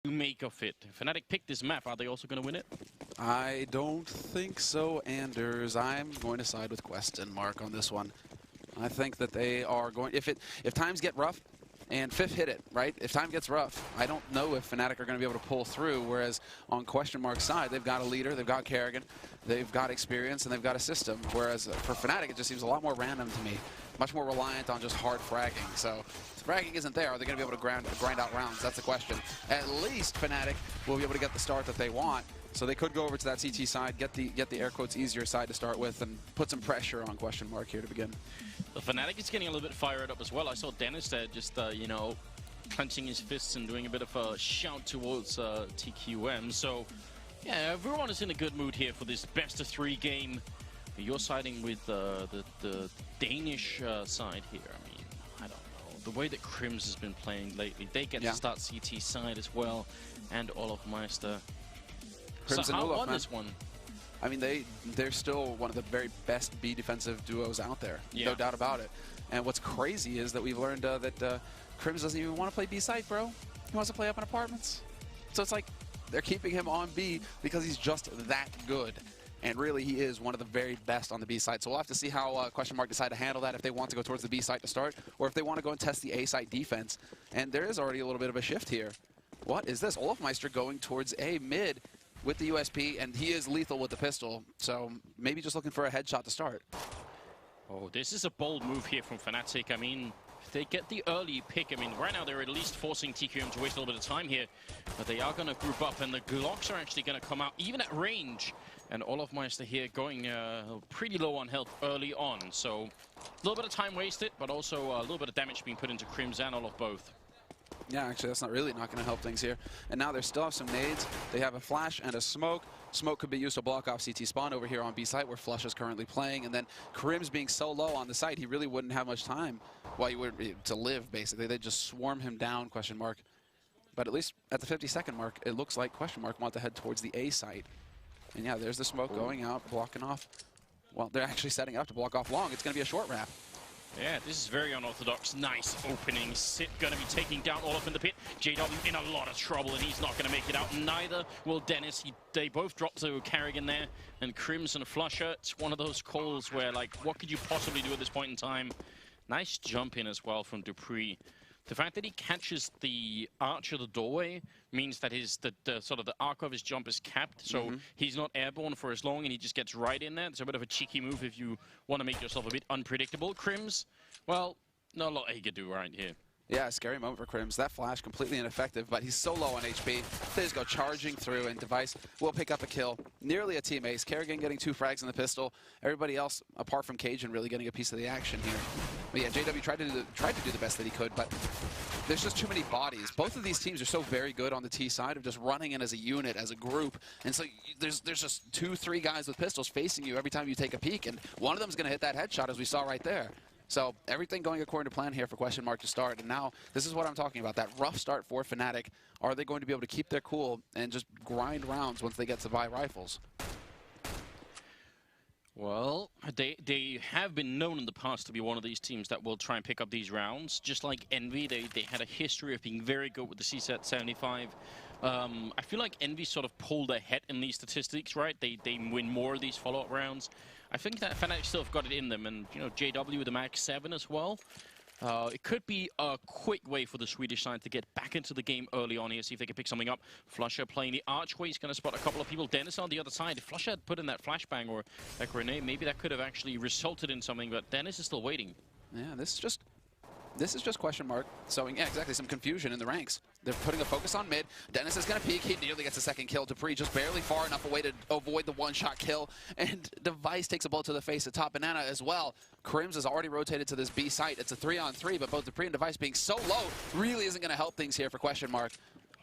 you make of it? FNATIC picked this map. Are they also going to win it? I don't think so, Anders. I'm going to side with question mark on this one. I think that they are going. If times get rough, and Fifth hit it, right? If time gets rough, I don't know if FNATIC are going to be able to pull through, whereas on question mark's side, they've got a leader, they've got Kerrigan, they've got experience, and they've got a system, whereas for FNATIC, it just seems a lot more random to me, much more reliant on just hard fragging. So if fragging isn't there, are they going to be able to grind out rounds? That's the question. At least FNATIC will be able to get the start that they want. So they could go over to that CT side, get the air quotes easier side to start with, and put some pressure on question mark here to begin. The FNATIC is getting a little bit fired up as well. I saw Dennis there just, you know, clenching his fists and doing a bit of a shout towards TQM. So, yeah, everyone is in a good mood here for this best-of-3 game. You're siding with the Danish side here. I mean, I don't know. The way that Crims has been playing lately, they get to start CT side as well, and Olofmeister. So how won this one? I mean, they're still one of the very best B defensive duos out there, no doubt about it. And what's crazy is that we've learned that Crims doesn't even want to play B site, bro. He wants to play up in apartments. So it's like they're keeping him on B because he's just that good. And really, he is one of the very best on the B side. So we'll have to see how question mark decide to handle that, if they want to go towards the B side to start, or if they want to go and test the A side defense. And there is already a little bit of a shift here. What is this? Olofmeister going towards A mid with the USP, and he is lethal with the pistol. So maybe just looking for a headshot to start. Oh, this is a bold move here from FNATIC. I mean, if they get the early pick, I mean, right now they're at least forcing TQM to waste a little bit of time here, but they are going to group up, and the Glocks are actually going to come out, even at range. And Olofmeister here going pretty low on health early on. So a little bit of time wasted, but also a little bit of damage being put into Crims and Olof both. Yeah, actually, that's not really not going to help things here. And now they still have some nades. They have a flash and a smoke. Smoke could be used to block off CT spawn over here on B site, where Flush is currently playing. And then Crims being so low on the site, he really wouldn't have much time to live, basically. They just swarm him down, question mark. But at least at the 50-second mark, it looks like question mark want to head towards the A site. And yeah, there's the smoke going out, blocking off. Well, they're actually setting up to block off long. It's going to be a short wrap. Yeah, this is very unorthodox. Nice opening. Sit going to be taking down Olof in the pit. JW in a lot of trouble, and he's not going to make it out. Neither will Dennis. They both dropped to Kerrigan there, and Crims and Flusher. It's one of those calls where, like, what could you possibly do at this point in time? Nice jump in as well from Dupree. The fact that he catches the arch of the doorway means that the sort of the arc of his jump is capped, so he's not airborne for as long, and he just gets right in there. It's a bit of a cheeky move if you want to make yourself a bit unpredictable. Crims, well, not a lot he could do right here. Yeah, scary moment for Crims. That flash completely ineffective, but he's so low on HP. They just go charging through, and Device will pick up a kill. Nearly a team ace. Kerrigan getting 2 frags in the pistol. Everybody else, apart from Cajun, really getting a piece of the action here. But yeah, JW tried to do the best that he could, but there's just too many bodies. Both of these teams are so very good on the T side of just running in as a unit, as a group. And so there's just 2-3 guys with pistols facing you every time you take a peek, and one of them's going to hit that headshot, as we saw right there. So everything going according to plan here for question mark to start. And now this is what I'm talking about, that rough start for FNATIC. Are they going to be able to keep their cool and just grind rounds once they get to buy rifles? Well, they have been known in the past to be one of these teams that will try and pick up these rounds. Just like Envy, they had a history of being very good with the CSAT 75. I feel like Envy sort of pulled ahead in these statistics, right? They win more of these follow-up rounds. I think that FNATIC still have got it in them, and you know, JW with the Max 7 as well. It could be a quick way for the Swedish side to get back into the game early on here, see if they can pick something up. Flusher playing the archway, he's going to spot a couple of people. Dennis on the other side. If Flusher had put in that flashbang or that grenade, maybe that could have actually resulted in something, but Dennis is still waiting. Yeah, this is just question mark. So yeah, exactly, some confusion in the ranks. They're putting a focus on mid. Dennis is going to peek. He nearly gets a second kill. Dupree just barely far enough away to avoid the one-shot kill. And Device takes a bullet to the face of Top Banana as well. Crims has already rotated to this B site. It's a 3-on-3, but both Dupree and Device being so low really isn't going to help things here for question mark.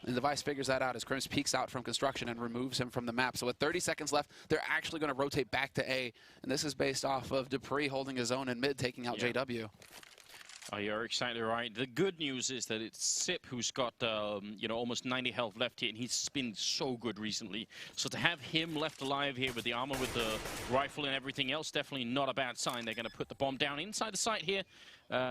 And Device figures that out as Crims peeks out from construction and removes him from the map. So with 30 seconds left, they're actually going to rotate back to A. And this is based off of Dupree holding his own in mid, taking out JW. Oh, you're exactly right. The good news is that it's Sip who's got, you know, almost 90 health left here, and he's been so good recently. So to have him left alive here with the armor, with the rifle and everything else, definitely not a bad sign. They're going to put the bomb down inside the site here.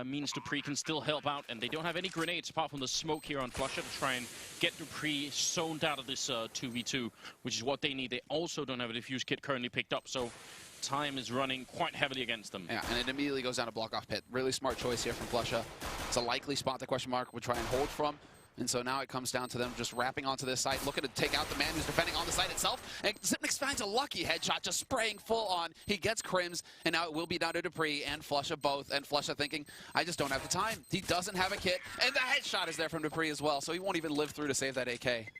Means Dupree can still help out, and they don't have any grenades apart from the smoke here on Flusher to try and get Dupree zoned out of this 2v2, which is what they need. They also don't have a defuse kit currently picked up, so time is running quite heavily against them. Yeah, and it immediately goes down to block off pit. Really smart choice here from Flusha. It's a likely spot the question mark would try and hold from. And so now it comes down to them just wrapping onto this site, looking to take out the man who's defending on the site itself. And Zipnix finds a lucky headshot, just spraying full on. He gets Crims, and now it will be down to Dupree and Flusha both. And Flusha thinking, I just don't have the time. He doesn't have a kit, and the headshot is there from Dupree as well, so he won't even live through to save that AK.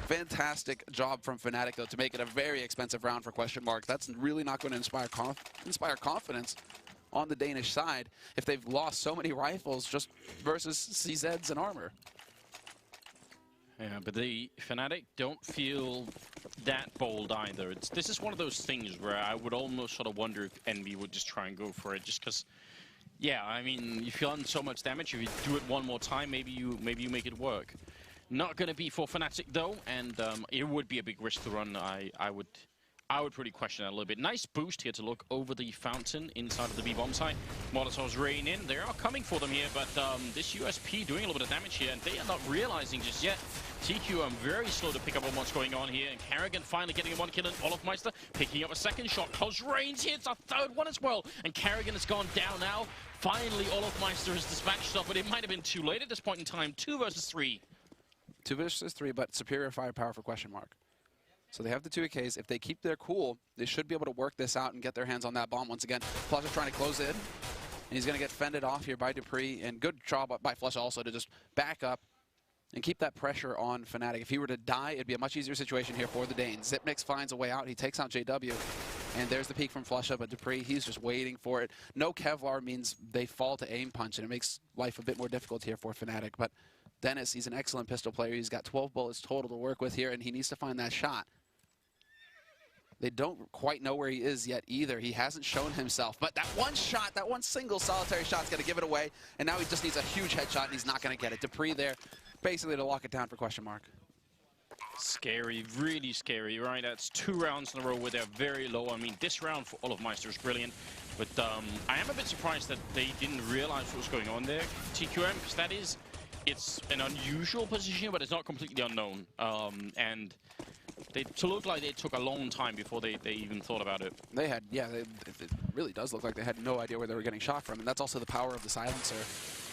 Fantastic job from FNATIC, though, to make it a very expensive round for question mark. That's really not going to inspire confidence on the Danish side if they've lost so many rifles just versus CZs and armor. Yeah, but the FNATIC don't feel that bold either. This is one of those things where I would almost sort of wonder if Envy would just try and go for it, just because, yeah, I mean, you've done so much damage. If you do it one more time, maybe you make it work. Not going to be for FNATIC, though, and it would be a big risk to run. I would pretty question that a little bit. Nice boost here to look over the fountain inside of the B-bomb site. Molotovs rain in. They are coming for them here, but this USP doing a little bit of damage here, and they are not realizing just yet. TQ very slow to pick up on what's going on here, and Carrigan finally getting a one kill, and Olofmeister picking up a second shot. Close range hits a third one as well, and Carrigan has gone down now. Finally, Olofmeister has dispatched up, but it might have been too late at this point in time. 2 versus 3. 2 versus 3, but superior firepower for question mark. So they have the 2 AKs. If they keep their cool, they should be able to work this out and get their hands on that bomb once again. Flusha trying to close in, and he's going to get fended off here by Dupree, and good job by Flusha also to just back up and keep that pressure on FNATIC. If he were to die, it'd be a much easier situation here for the Danes. Zipnix finds a way out. He takes out JW, and there's the peek from Flusha, but Dupree, he's just waiting for it. No Kevlar means they fall to aim punch, and it makes life a bit more difficult here for FNATIC, but Dennis, he's an excellent pistol player. He's got 12 bullets total to work with here, and he needs to find that shot. They don't quite know where he is yet either. He hasn't shown himself. But that one shot, that one single solitary shot is going to give it away. And now he just needs a huge headshot, and he's not going to get it. Dupree there, basically to lock it down for question mark. Scary, really scary, right? That's 2 rounds in a row where they're very low. I mean, this round for Olofmeister is brilliant. But I am a bit surprised that they didn't realize what was going on there, TQM, because it's an unusual position, but it's not completely unknown. And to look like they took a long time before they even thought about it. They had, yeah, it really does look like they had no idea where they were getting shot from, and that's also the power of the silencer.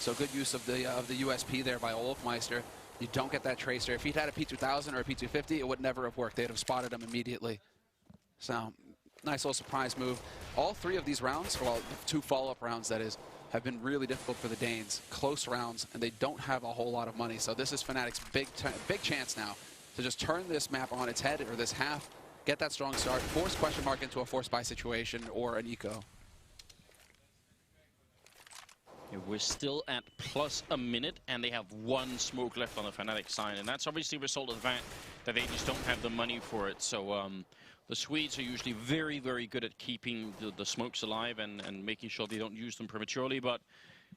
So good use of the USP there by Olofmeister. You don't get that tracer. If he'd had a P2000 or a P250, it would never have worked. They'd have spotted him immediately. So nice little surprise move. All 3 of these rounds, well, 2 follow-up rounds, that is, have been really difficult for the Danes. Close rounds, and they don't have a whole lot of money. So this is FNATIC's big chance now to just turn this map on its head, or this half, get that strong start, force question mark into a force buy situation or an eco. Yeah, we're still at plus a minute, and they have 1 smoke left on the FNATIC side, and that's obviously a result of the fact that they just don't have the money for it. So the Swedes are usually very, very good at keeping the smokes alive and making sure they don't use them prematurely, but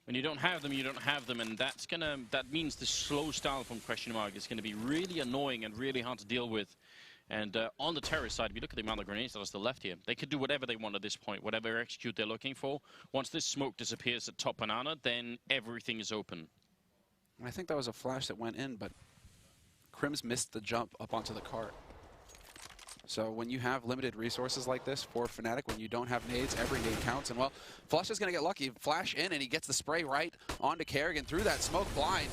when you don't have them, you don't have them, and that means the slow style from question mark is going to be really annoying and really hard to deal with. And on the terrorist side, if you look at the amount of grenades that are still left here, they could do whatever they want at this point, whatever execute they're looking for. Once this smoke disappears at top banana, then everything is open. I think that was a flash that went in, but Crims missed the jump up onto the cart. So when you have limited resources like this for FNATIC, when you don't have nades, every nade counts. And well, Flush is going to get lucky. Flash in, and he gets the spray right onto Kerrigan through that smoke blind.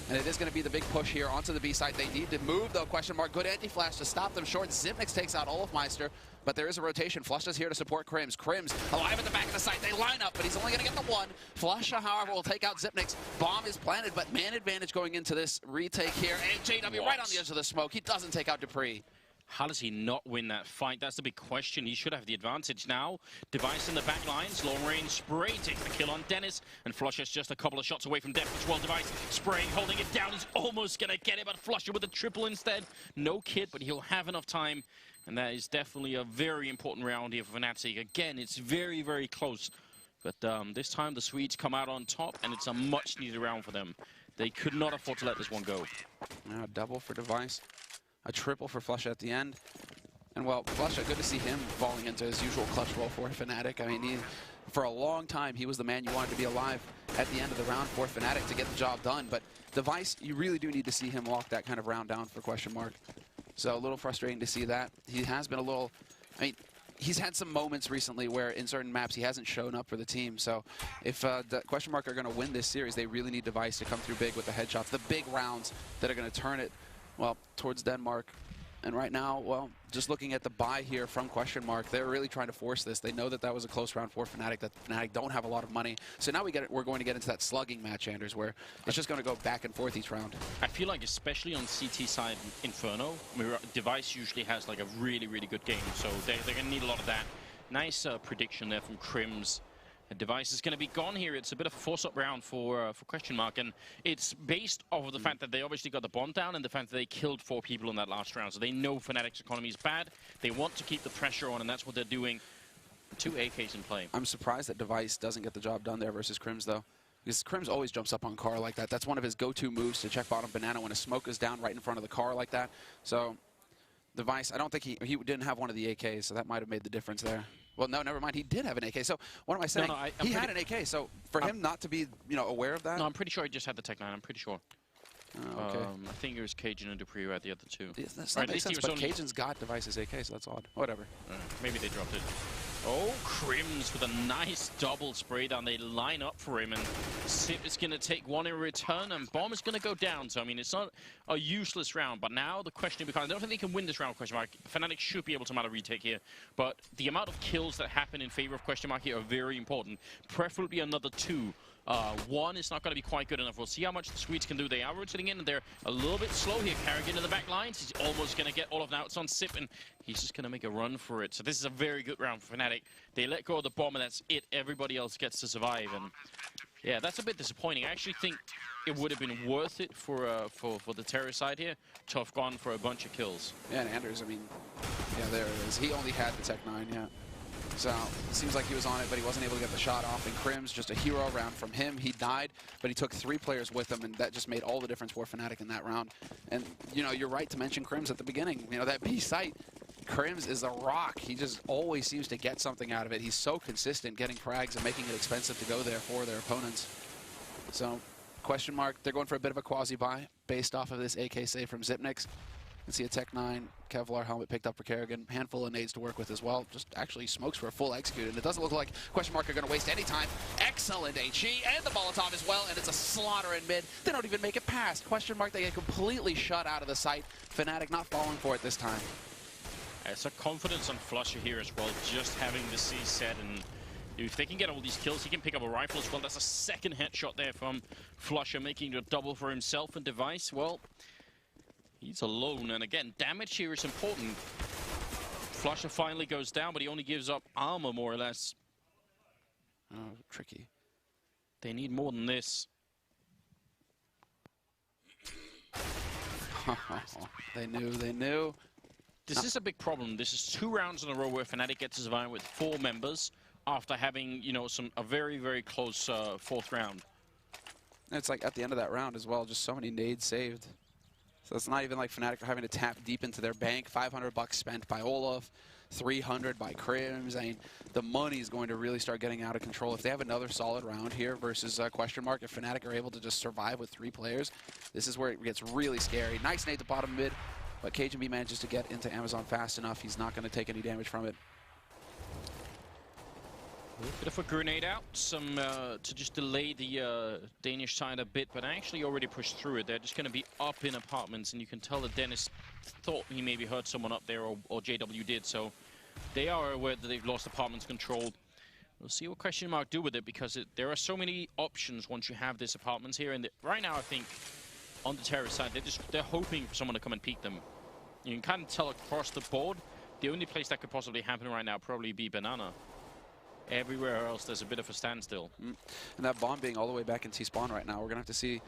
And it is going to be the big push here onto the B site. They need to move, though, question mark. Good anti-flash to stop them short. Zipnix takes out Olofmeister, but there is a rotation. Flush is here to support Crims. Crims alive at the back of the site. They line up, but he's only going to get the 1. Flush, however, will take out Zipnix. Bomb is planted, but man advantage going into this retake here. And JW right on the edge of the smoke. He doesn't take out Dupree. How does he not win that fight? That's the big question. He should have the advantage now. Device in the back lines. Long range spray takes the kill on Dennis. And Flusher's just a couple of shots away from death as well. Device spraying, holding it down. He's almost going to get it, but Flusher with a triple instead. No kit, but he'll have enough time. And that is definitely a very important round here for FNATIC. Again, it's very, very close. But this time the Swedes come out on top, and it's a much-needed round for them. They could not afford to let this one go. Now double for Device, a triple for Flusha at the end. And well, Flusha, good to see him falling into his usual clutch role for FNATIC. I mean, for a long time, he was the man you wanted to be alive at the end of the round for FNATIC to get the job done. But Device, you really do need to see him lock that kind of round down for question mark. So a little frustrating to see that. He has been a little, I mean, he's had some moments recently where in certain maps he hasn't shown up for the team. So if the question mark are going to win this series, they really need Device to come through big with the headshots, the big rounds that are going to turn it, well, towards Denmark. And right now, well, just looking at the buy here from question mark, they're really trying to force this. They know that that was a close round for FNATIC, that FNATIC don't have a lot of money. So now we're going to get into that slugging match, Anders, where it's just going to go back and forth each round. I feel like especially on CT side Inferno, Device usually has like a really, really good game. So they're going to need a lot of that. Nice prediction there from Crims. The Device is going to be gone here. It's a bit of a force-up round for question mark, and it's based off of the fact that they obviously got the bomb down and the fact that they killed 4 people in that last round. So they know FNATIC's economy is bad. They want to keep the pressure on, and that's what they're doing. 2 AKs in play. I'm surprised that Device doesn't get the job done there versus Crims, though. Because Crims always jumps up on car like that. That's one of his go-to moves, to check bottom banana when a smoke is down right in front of the car like that. So Device, I don't think he didn't have one of the AKs, so that might have made the difference there. Well, no, never mind. He did have an AK. So what am I saying? No, he had an AK. So for him not to be, aware of that. No, I'm pretty sure he just had the Tech 9. I'm pretty sure. Oh, okay. I think it was Cajun and Dupree who had the other 2. Yes, that makes sense, but Cajun's got Device's AK, so that's odd. Whatever. Maybe they dropped it. Oh, Crims with a nice double spray down. They line up for him, and Sip is going to take one in return, and Bomb is going to go down. So, I mean, it's not a useless round, but now the question becomes, I don't think they can win this round, question mark. FNATIC should be able to mount a retake here, but the amount of kills that happen in favor of question mark here are very important. Preferably another 2. 1 is not going to be quite good enough. We'll see how much the Swedes can do. They are rotating in, and they're a little bit slow here. Carrigan in the back lines. He's almost going to get all of now. It's on Sip, and he's just going to make a run for it. So this is a very good round for FNATIC. They let go of the bomb, and that's it. Everybody else gets to survive. And yeah, that's a bit disappointing. I actually think it would have been worth it for the terror side here to have gone for a bunch of kills. Yeah, and Anders, I mean, yeah, there it is. He only had the Tech 9, yeah. So it seems like he was on it, but he wasn't able to get the shot off. And Crims, just a hero round from him. He died, but he took 3 players with him, and that just made all the difference for FNATIC in that round. And, you're right to mention Crims at the beginning. That B site, Crims is a rock. He just always seems to get something out of it. He's so consistent getting frags and making it expensive to go there for their opponents. So, question mark, they're going for a bit of a quasi-buy based off of this AK save from Xyp9x. You can see a Tech 9 Kevlar helmet picked up for Carrigan. Handful of nades to work with as well. Just actually smokes for a full execute, and it doesn't look like question mark are going to waste any time. Excellent HE and the Molotov as well, and it's a slaughter in mid. They don't even make it past. Question mark, they get completely shut out of the site. FNATIC not falling for it this time. It's a confidence on Flusha here as well, just having the C set, and if they can get all these kills, he can pick up a rifle as well. That's a second headshot there from Flusha, making it a double for himself and Device. Well, he's alone, and again, damage here is important. Flusha finally goes down, but he only gives up armor, more or less. Oh, tricky. They need more than this. They knew. This is a big problem. This is 2 rounds in a row where FNATIC gets to survive with 4 members after having, a very, very close 4th round. It's like at the end of that round as well, just so many nades saved. So it's not even like FNATIC are having to tap deep into their bank. $500 spent by Olaf, 300 by Crims. I mean, the money is going to really start getting out of control. If they have another solid round here versus question mark, if FNATIC are able to just survive with 3 players, this is where it gets really scary. Nice nade to bottom mid, but Cajun B manages to get into Amazon fast enough. He's not going to take any damage from it. Bit of a grenade out, to just delay the Danish side a bit, but actually already pushed through it. They're just going to be up in apartments, and you can tell that Dennis thought he maybe heard someone up there, or JW did, so they are aware that they've lost apartments control. We'll see what question mark do with it, because there are so many options once you have this apartments here, and right now I think on the terrorist side, they're hoping for someone to come and peek them. You can kind of tell across the board, the only place that could possibly happen right now probably be Banana. Everywhere else, there's a bit of a standstill. And that bomb being all the way back in T-spawn right now, we're going to have to see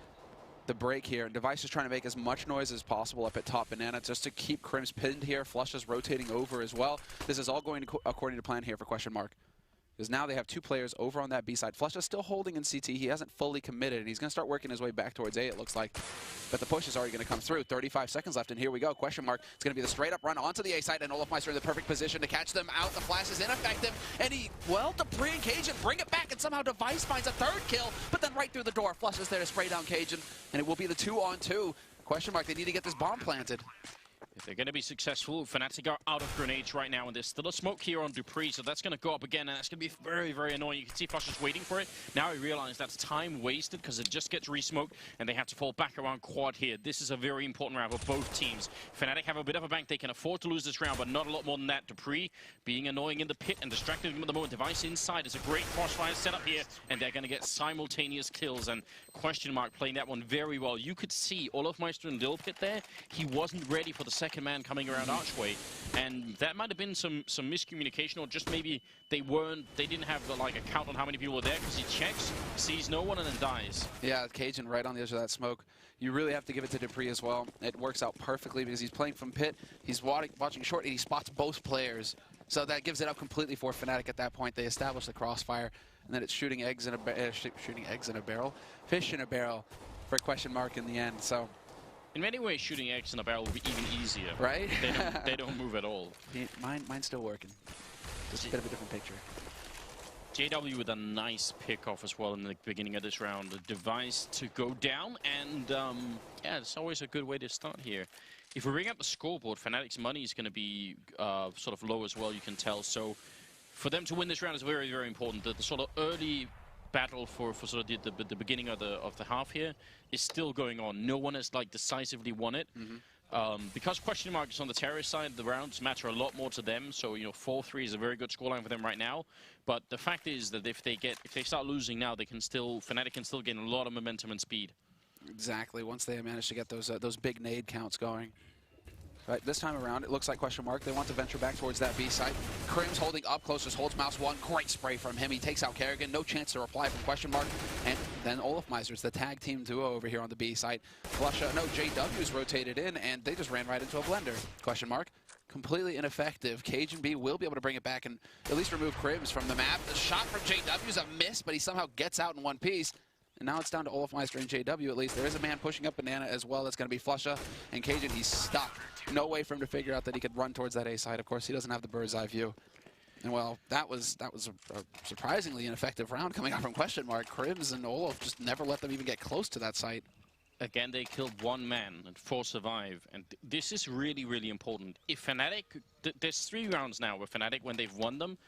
the break here. Device is trying to make as much noise as possible up at top Banana just to keep Crims pinned here. Flusha's rotating over as well. This is all going according to plan here for question mark. Because now they have 2 players over on that B side. Flusha still holding in CT. He hasn't fully committed, and he's going to start working his way back towards A, it looks like. But the push is already going to come through. 35 seconds left, and here we go. Question mark. It's going to be the straight-up run onto the A side, and Olofmeister in the perfect position to catch them out. The flash is ineffective, and Dupree and Cajun bring it back, and somehow Device finds a 3rd kill, but then right through the door, Flush is there to spray down Cajun, and it will be the 2-on-2. Question mark. They need to get this bomb planted. If they're going to be successful, FNATIC are out of grenades right now, and there's still a smoke here on Dupree, so that's going to go up again, and that's going to be very, very annoying. You can see Flush just waiting for it. Now he realizes that's time wasted because it just gets re-smoked, and they have to fall back around quad here. This is a very important round for both teams. FNATIC have a bit of a bank. They can afford to lose this round, but not a lot more than that. Dupree being annoying in the pit and distracting them at the moment. Device inside is a great crossfire setup here, and they're going to get simultaneous kills, and question mark playing that one very well. You could see Olofmeister in Dill pit there. He wasn't ready for the second man coming around Archway, and that might have been some miscommunication, or just maybe they didn't have like a count on how many people were there, because he checks, sees no one, and then dies. Yeah, Cajun right on the edge of that smoke. You really have to give it to Dupree as well. It works out perfectly because he's playing from pit, he's watching short, and he spots both players. So that gives it up completely for FNATIC at that point. They establish the crossfire, and then it's shooting eggs in a barrel, fish in a barrel for question mark in the end. So in many ways, shooting eggs in a barrel would be even easier. Right? They don't move at all. Mine's still working. Just a bit of a different picture. JW with a nice pick-off as well in the beginning of this round. The Device to go down, and yeah, it's always a good way to start here. If we bring up the scoreboard, FNATIC's money is going to be sort of low as well, you can tell. So for them to win this round is very, very important. The sort of early battle for sort of the beginning of the half here is still going on. No one has like decisively won it. Because question mark is on the terrorist side, the rounds matter a lot more to them. So, you know, 4-3 is a very good scoreline for them right now. But the fact is that if they start losing now, FNATIC can still gain a lot of momentum and speed. Exactly. Once they manage to get those big nade counts going. Right, this time around, it looks like question mark. They want to venture back towards that B site. Krim's holding up closest, holds mouse 1. Great spray from him. He takes out Kerrigan. No chance to reply from question mark. And then Olofmeister's the tag team duo over here on the B site. JW's rotated in, and they just ran right into a blender. Question mark. Completely ineffective. Cajun B will be able to bring it back and at least remove Krims from the map. The shot from JW's a miss, but he somehow gets out in one piece. And now it's down to Olofmeister and JW at least. There is a man pushing up Banana as well. That's going to be Flusha. And Cajun, he's stuck. No way for him to figure out that he could run towards that A side. Of course, he doesn't have the bird's eye view. And well, that was a surprisingly ineffective round coming out from question mark. Krims and Olof just never let them even get close to that site. Again, they killed one man and 4 survive. And this is really, really important. If FNATIC, there's 3 rounds now where FNATIC, when they've won them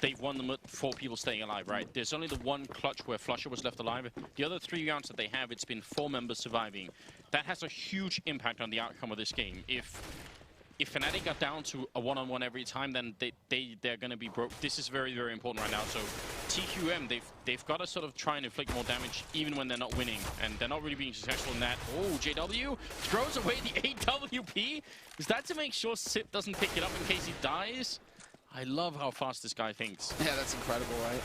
with 4 people staying alive, right? There's only the one clutch where Flusha was left alive. The other 3 rounds that they have, it's been 4 members surviving. That has a huge impact on the outcome of this game. If FNATIC got down to a one-on-one every time, then they're going to be broke. This is very, very important right now. So TQM, they've got to sort of try and inflict more damage even when they're not winning, and they're not really being successful in that. Oh, JW throws away the AWP. Is that to make sure Sip doesn't pick it up in case he dies? I love how fast this guy thinks. Yeah, that's incredible, right?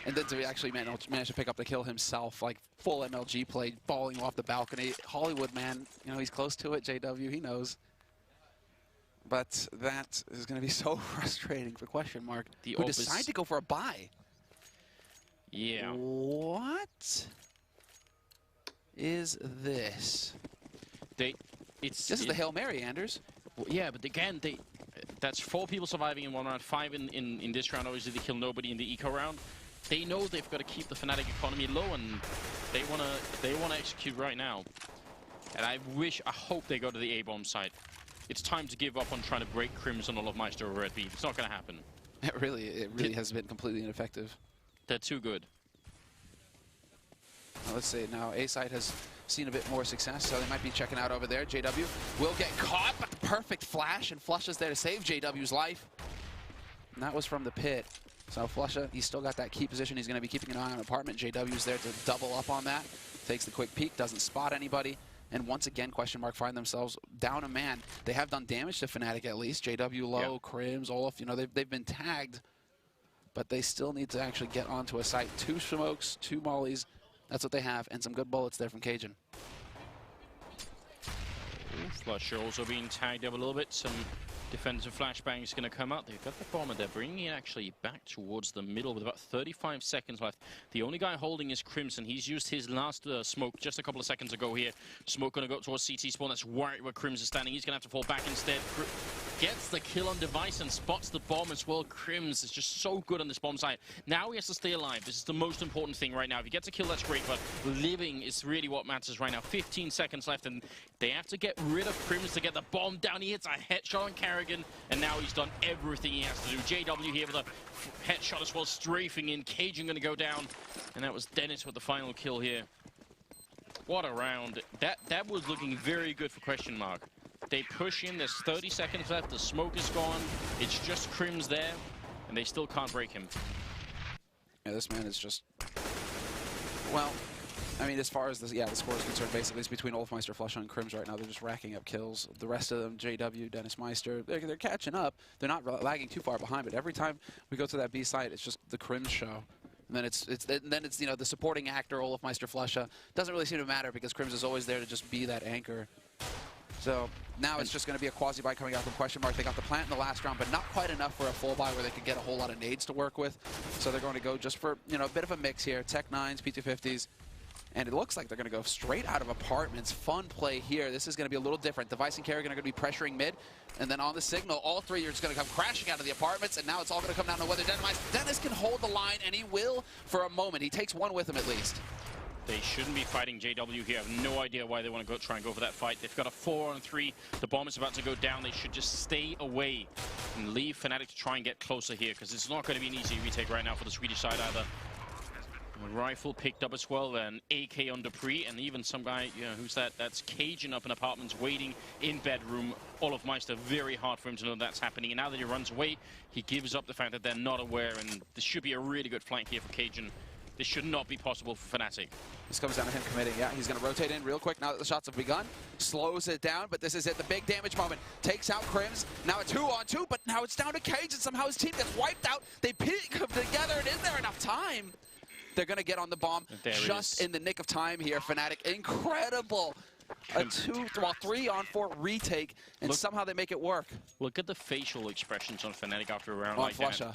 And then to actually manage to pick up the kill himself, like full MLG play, falling off the balcony. Hollywood, man, you know, he's close to it, JW, he knows. But that is going to be so frustrating for question mark. Who decide to go for a buy. Yeah. What is this? This is the Hail Mary, Anders. Well, yeah, but again, that's 4 people surviving in one round, 5 in this round. Obviously, they kill nobody in the eco round. They know they've got to keep the FNATIC economy low, and they wanna execute right now. And I hope they go to the A-bomb site. It's time to give up on trying to break Krims and Olofmeister over at B. It's not going to happen. It really has been completely ineffective. They're too good. Now, let's see. Now, A-side has seen a bit more success, so they might be checking out over there. JW will get caught, but the perfect flash, and Flusha's there to save JW's life. And that was from the pit. So Flusha, he's still got that key position. He's going to be keeping an eye on apartment. JW's there to double up on that. Takes the quick peek, doesn't spot anybody. And once again, question mark find themselves down a man. They have done damage to FNATIC at least. JW low, yeah. Krims, Olaf, you know, they've been tagged, but they still need to actually get onto a site. 2 smokes, 2 mollies. That's what they have, and some good bullets there from Cajun. Flusha also being tagged up a little bit. Some Defensive flashbang is going to come out. They've got the bomber. They're bringing it actually back towards the middle with about 35 seconds left. The only guy holding is Crimson. He's used his last smoke just a couple of seconds ago here. Smoke going to go towards CT spawn. That's right where Crim's is standing. He's going to have to fall back instead. Gets the kill on Device and spots the bomb as well. Crims is just so good on this bomb site. Now he has to stay alive. This is the most important thing right now. If he gets a kill, that's great, but living is really what matters right now. 15 seconds left, and they have to get rid of Crims to get the bomb down. He hits a headshot on Carrigan, and now he's done everything he has to do. JW here with a headshot as well, strafing in. Cajun going to go down, and that was Dennis with the final kill here. What a round. That was looking very good for Question Mark. They push in, there's 30 seconds left, the smoke is gone, it's just Crims there, and they still can't break him. Yeah, this man is just, well, I mean, as far as the score is concerned, basically it's between Olfmeister, Flusha, and Crims right now. They're just racking up kills. The rest of them, JW, Dennis Meister, they're catching up. They're not lagging too far behind, but every time we go to that B site, it's just the Crims show. And then it's you know, the supporting actor, Olfmeister, Flusha. Doesn't really seem to matter because Crims is always there to just be that anchor. So now it's just going to be a quasi-buy coming out from Question Mark. They got the plant in the last round, but not quite enough for a full buy where they could get a whole lot of nades to work with. So they're going to go just for, you know, a bit of a mix here. Tech 9s, P250s. And it looks like they're going to go straight out of apartments. Fun play here. This is going to be a little different. Device and Carrigan are going to be pressuring mid. And then on the signal, all three are just going to come crashing out of the apartments. And now it's all going to come down to whether Dennis can hold the line, and he will for a moment. He takes one with him at least. They shouldn't be fighting JW here. I have no idea why they want to try and go for that fight. They've got a 4-on-3. The bomb is about to go down. They should just stay away and leave FNATIC to try and get closer here, because it's not going to be an easy retake right now for the Swedish side either. A rifle picked up as well, an AK on Dupree, and even some guy, you know, who's that? That's Cajun up in apartments waiting in bedroom. Olfmeister, very hard for him to know that's happening. And now that he runs away, he gives up the fact that they're not aware, and this should be a really good flank here for Cajun. This should not be possible for FNATIC. This comes down to him committing. Yeah, he's going to rotate in real quick now that the shots have begun. Slows it down, but this is it. The big damage moment. Takes out Crims. Now a 2-on-2, but now it's down to Cage, and somehow his team gets wiped out. They come together, and is there enough time? They're going to get on the bomb just in the nick of time here, FNATIC. Incredible. A 3-on-4 retake, and somehow they make it work. Look at the facial expressions on FNATIC after a round like Flusha.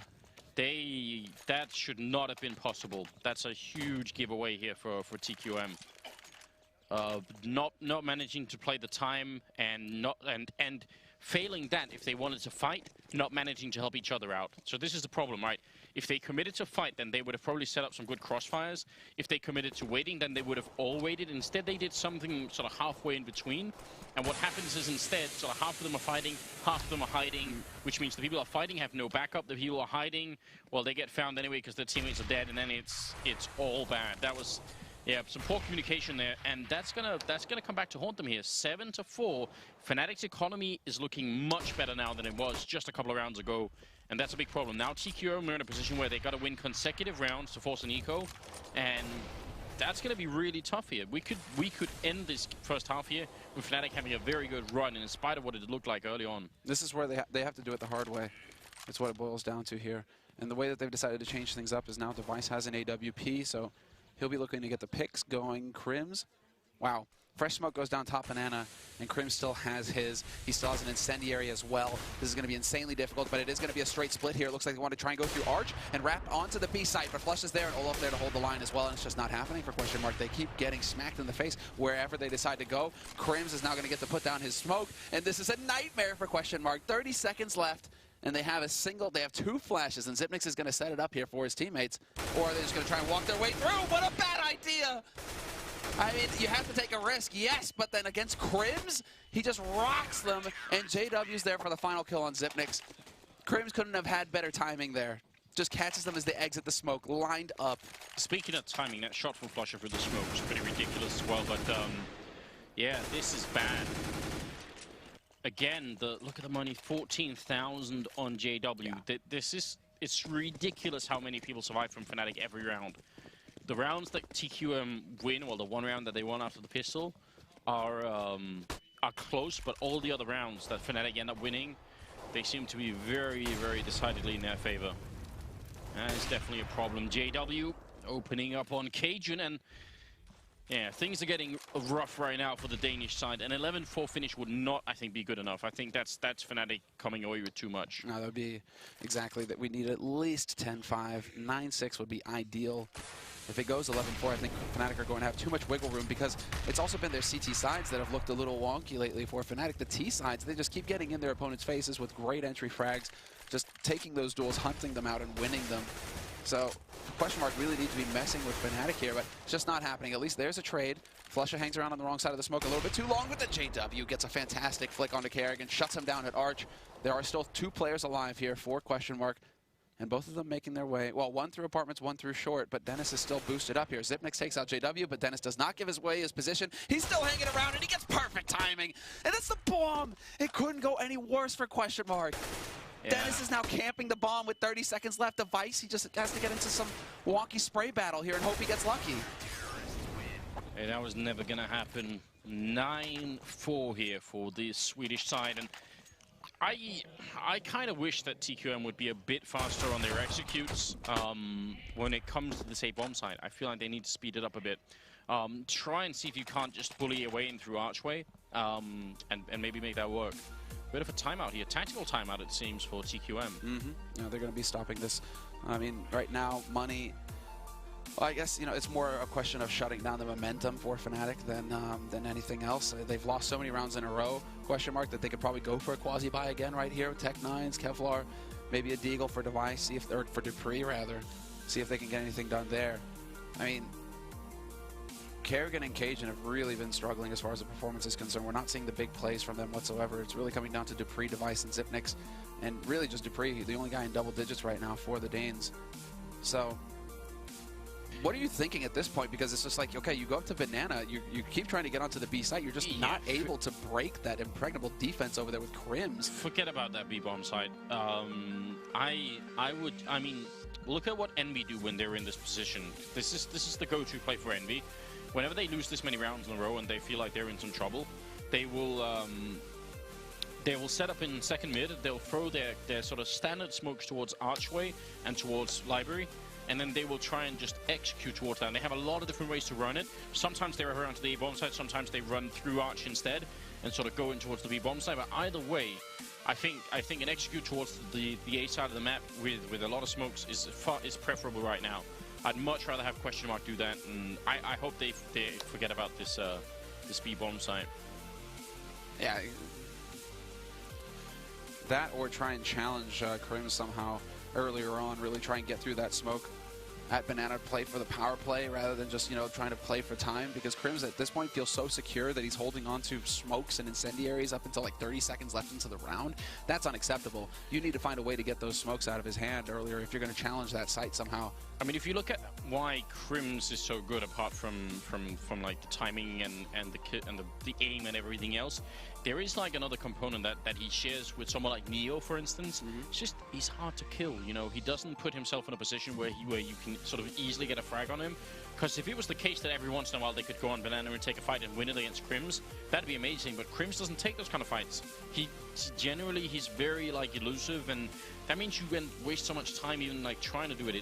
That should not have been possible. That's a huge giveaway here for TQM. Not managing to play the time, and failing that if they wanted to fight, not managing to help each other out. So this is the problem, right? If they committed to fight, then they would have probably set up some good crossfires. If they committed to waiting, then they would have all waited. Instead, they did something sort of halfway in between. And what happens is instead, sort of half of them are fighting, half of them are hiding, which means the people who are fighting have no backup. The people who are hiding, well, they get found anyway because their teammates are dead, and then it's all bad. That was, yeah, some poor communication there, and that's gonna come back to haunt them here. 7-4. FNATIC's economy is looking much better now than it was just a couple of rounds ago, and that's a big problem. Now TQM are in a position where they got to win consecutive rounds to force an eco, and that's going to be really tough here. We could end this first half here with FNATIC having a very good run, in spite of what it looked like early on. This is where they have to do it the hard way. That's what it boils down to here. And the way that they've decided to change things up is now Device has an AWP, so he'll be looking to get the picks going. Crims, wow. Fresh Smoke goes down top Banana, and Crims still has his. He still has an Incendiary as well. This is going to be insanely difficult, but it is going to be a straight split here. It looks like they want to try and go through Arch and wrap onto the B site, but Flush is there and Olaf there to hold the line as well, and it's just not happening for Question Mark. They keep getting smacked in the face wherever they decide to go. Crims is now going to get to put down his smoke, and this is a nightmare for Question Mark. 30 seconds left, and they have two flashes, and Xyp9x is going to set it up here for his teammates, or are they just going to try and walk their way through? What a bad idea! I mean, you have to take a risk, yes, but then against Crims, he just rocks them, and JW's there for the final kill on Xyp9x. Crims couldn't have had better timing there. Just catches them as they exit the smoke, lined up. Speaking of timing, that shot from Flusha through the smoke was pretty ridiculous as well, but yeah, this is bad. Again, look at the money, 14,000 on JW. Yeah. It's ridiculous how many people survive from FNATIC every round. The rounds that TQM win, well, the one round that they won after the pistol, are close, but all the other rounds that FNATIC end up winning, they seem to be very, very decidedly in their favor. That is definitely a problem. JW opening up on Cajun, and Yeah, things are getting rough right now for the Danish side. An 11-4 finish would not, I think, be good enough. I think that's FNATIC coming away with too much. No, that would be exactly that. We need at least 10-5. 9-6 would be ideal. If it goes 11-4, I think FNATIC are going to have too much wiggle room because it's also been their CT sides that have looked a little wonky lately for FNATIC. The T sides, they just keep getting in their opponents' faces with great entry frags, just taking those duels, hunting them out, and winning them. So, question mark really needs to be messing with FNATIC here, but it's just not happening. At least there's a trade. Flusha hangs around on the wrong side of the smoke a little bit too long, but the JW gets a fantastic flick onto Kerrigan, shuts him down at Arch. There are still 2 players alive here for question mark, and both of them making their way. Well, one through apartments, one through short, but Dennis is still boosted up here. Xyp9x takes out JW, but Dennis does not give his way his position. He's still hanging around, and he gets perfect timing. And that's the bomb. It couldn't go any worse for question mark. Yeah. Dennis is now camping the bomb with 30 seconds left. Device, he just has to get into some wonky spray battle here and hope he gets lucky. Hey, that was never going to happen. 9-4 here for the Swedish side. And I kind of wish that TQM would be a bit faster on their executes when it comes to this A-bomb side. I feel like they need to speed it up a bit. Try and see if you can't just bully your way in through Archway and maybe make that work. Bit of a timeout here, tactical timeout it seems for TQM. Yeah, they're going to be stopping this. I mean, right now, money. Well, I guess it's more a question of shutting down the momentum for FNATIC than anything else. They've lost so many rounds in a row. Question mark that they could probably go for a quasi buy again right here with Tech9s, Kevlar, maybe a Deagle for Device, see if or for Dupree rather, see if they can get anything done there. I mean, Kerrigan and Cajun have really been struggling as far as the performance is concerned. We're not seeing the big plays from them whatsoever. It's really coming down to Dupree, Device, and Xyp9x, and really just Dupree, the only guy in double digits right now for the Danes. So, what are you thinking at this point? Because it's just like, okay, you go up to Banana, you keep trying to get onto the B site, you're just not able to break that impregnable defense over there with Crims. Forget about that B-bomb side. I mean, look at what Envy do when they're in this position. This is the go-to play for Envy. Whenever they lose this many rounds in a row and they feel like they're in some trouble, they will set up in second mid. They'll throw their sort of standard smokes towards Archway and towards Library, and then they will try and just execute towards that. And they have a lot of different ways to run it. Sometimes they run around to the A-bomb side, sometimes they run through Arch instead and sort of go in towards the B-bomb side. But either way, I think an execute towards the A side of the map with a lot of smokes is preferable right now. I'd much rather have question mark do that, and I hope they forget about this B-bomb site. Yeah, that or try and challenge Karim somehow earlier on. Really try and get through that smoke at Banana, play for the power play rather than just trying to play for time, because Crims at this point feels so secure that he's holding on to smokes and incendiaries up until like 30 seconds left into the round. That's unacceptable. You need to find a way to get those smokes out of his hand earlier if you're going to challenge that site somehow. I mean, if you look at why Crims is so good, apart from like the timing and the aim and everything else, there is like another component that he shares with someone like Neo, for instance. It's just he's hard to kill. He doesn't put himself in a position where you can sort of easily get a frag on him. Because if it was the case that every once in a while they could go on Banana and take a fight and win it against Crims, that'd be amazing. But Crims doesn't take those kind of fights. He's very like elusive, and that means you waste so much time even like trying to do it.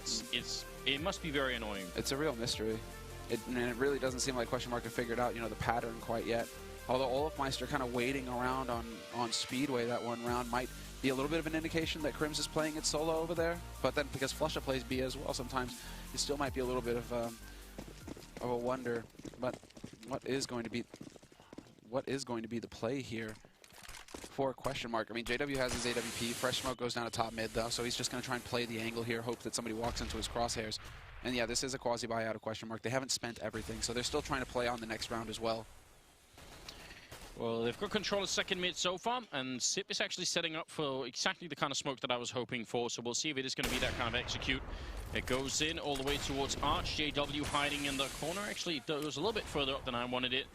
It must be very annoying. It's a real mystery. And it really doesn't seem like question mark have figured out the pattern quite yet. Although Olafmeister kind of waiting around on Speedway that one round might be a little bit of an indication that Crims is playing it solo over there. But then because Flusha plays B as well, sometimes it still might be a little bit of a wonder. But what is going to be the play here for question mark? I mean, JW has his AWP. Fresh Smoke goes down to top mid though, so he's just going to try and play the angle here, hope that somebody walks into his crosshairs. And yeah, this is a quasi buy out of question mark. They haven't spent everything, so they're still trying to play on the next round as well. Well, they've got control of second mid so far, and Sip is actually setting up for exactly the kind of smoke that I was hoping for, so we'll see if it is going to be that kind of execute. It goes in all the way towards Arch. JW hiding in the corner. Actually, it goes a little bit further up than I wanted it.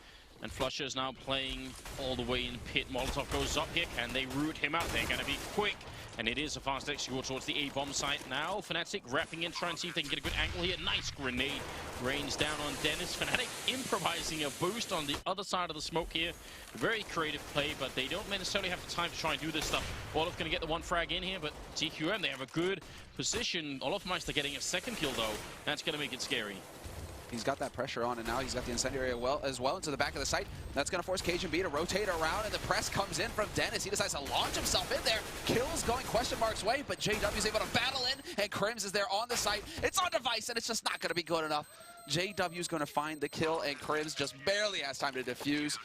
And Flusha is now playing all the way in pit. Molotov goes up here. Can they root him out? They're going to be quick. And it is a fast execute towards the A-bomb site now. FNATIC wrapping in, trying to see if they can get a good angle here. Nice grenade. Rains down on Dennis. FNATIC improvising a boost on the other side of the smoke here. Very creative play, but they don't necessarily have the time to try and do this stuff. Olaf going to get the one frag in here, but TQM, they have a good position. Olafmeister getting a second kill, though. That's going to make it scary. He's got that pressure on, and now he's got the incendiary as well into the back of the site. That's going to force CajunB to rotate around, and the press comes in from Dennis. He decides to launch himself in there. Kills going question mark's way, but JW's able to battle in, and Crims is there on the site. It's on device, and it's just not going to be good enough. JW's going to find the kill, and Crims just barely has time to defuse.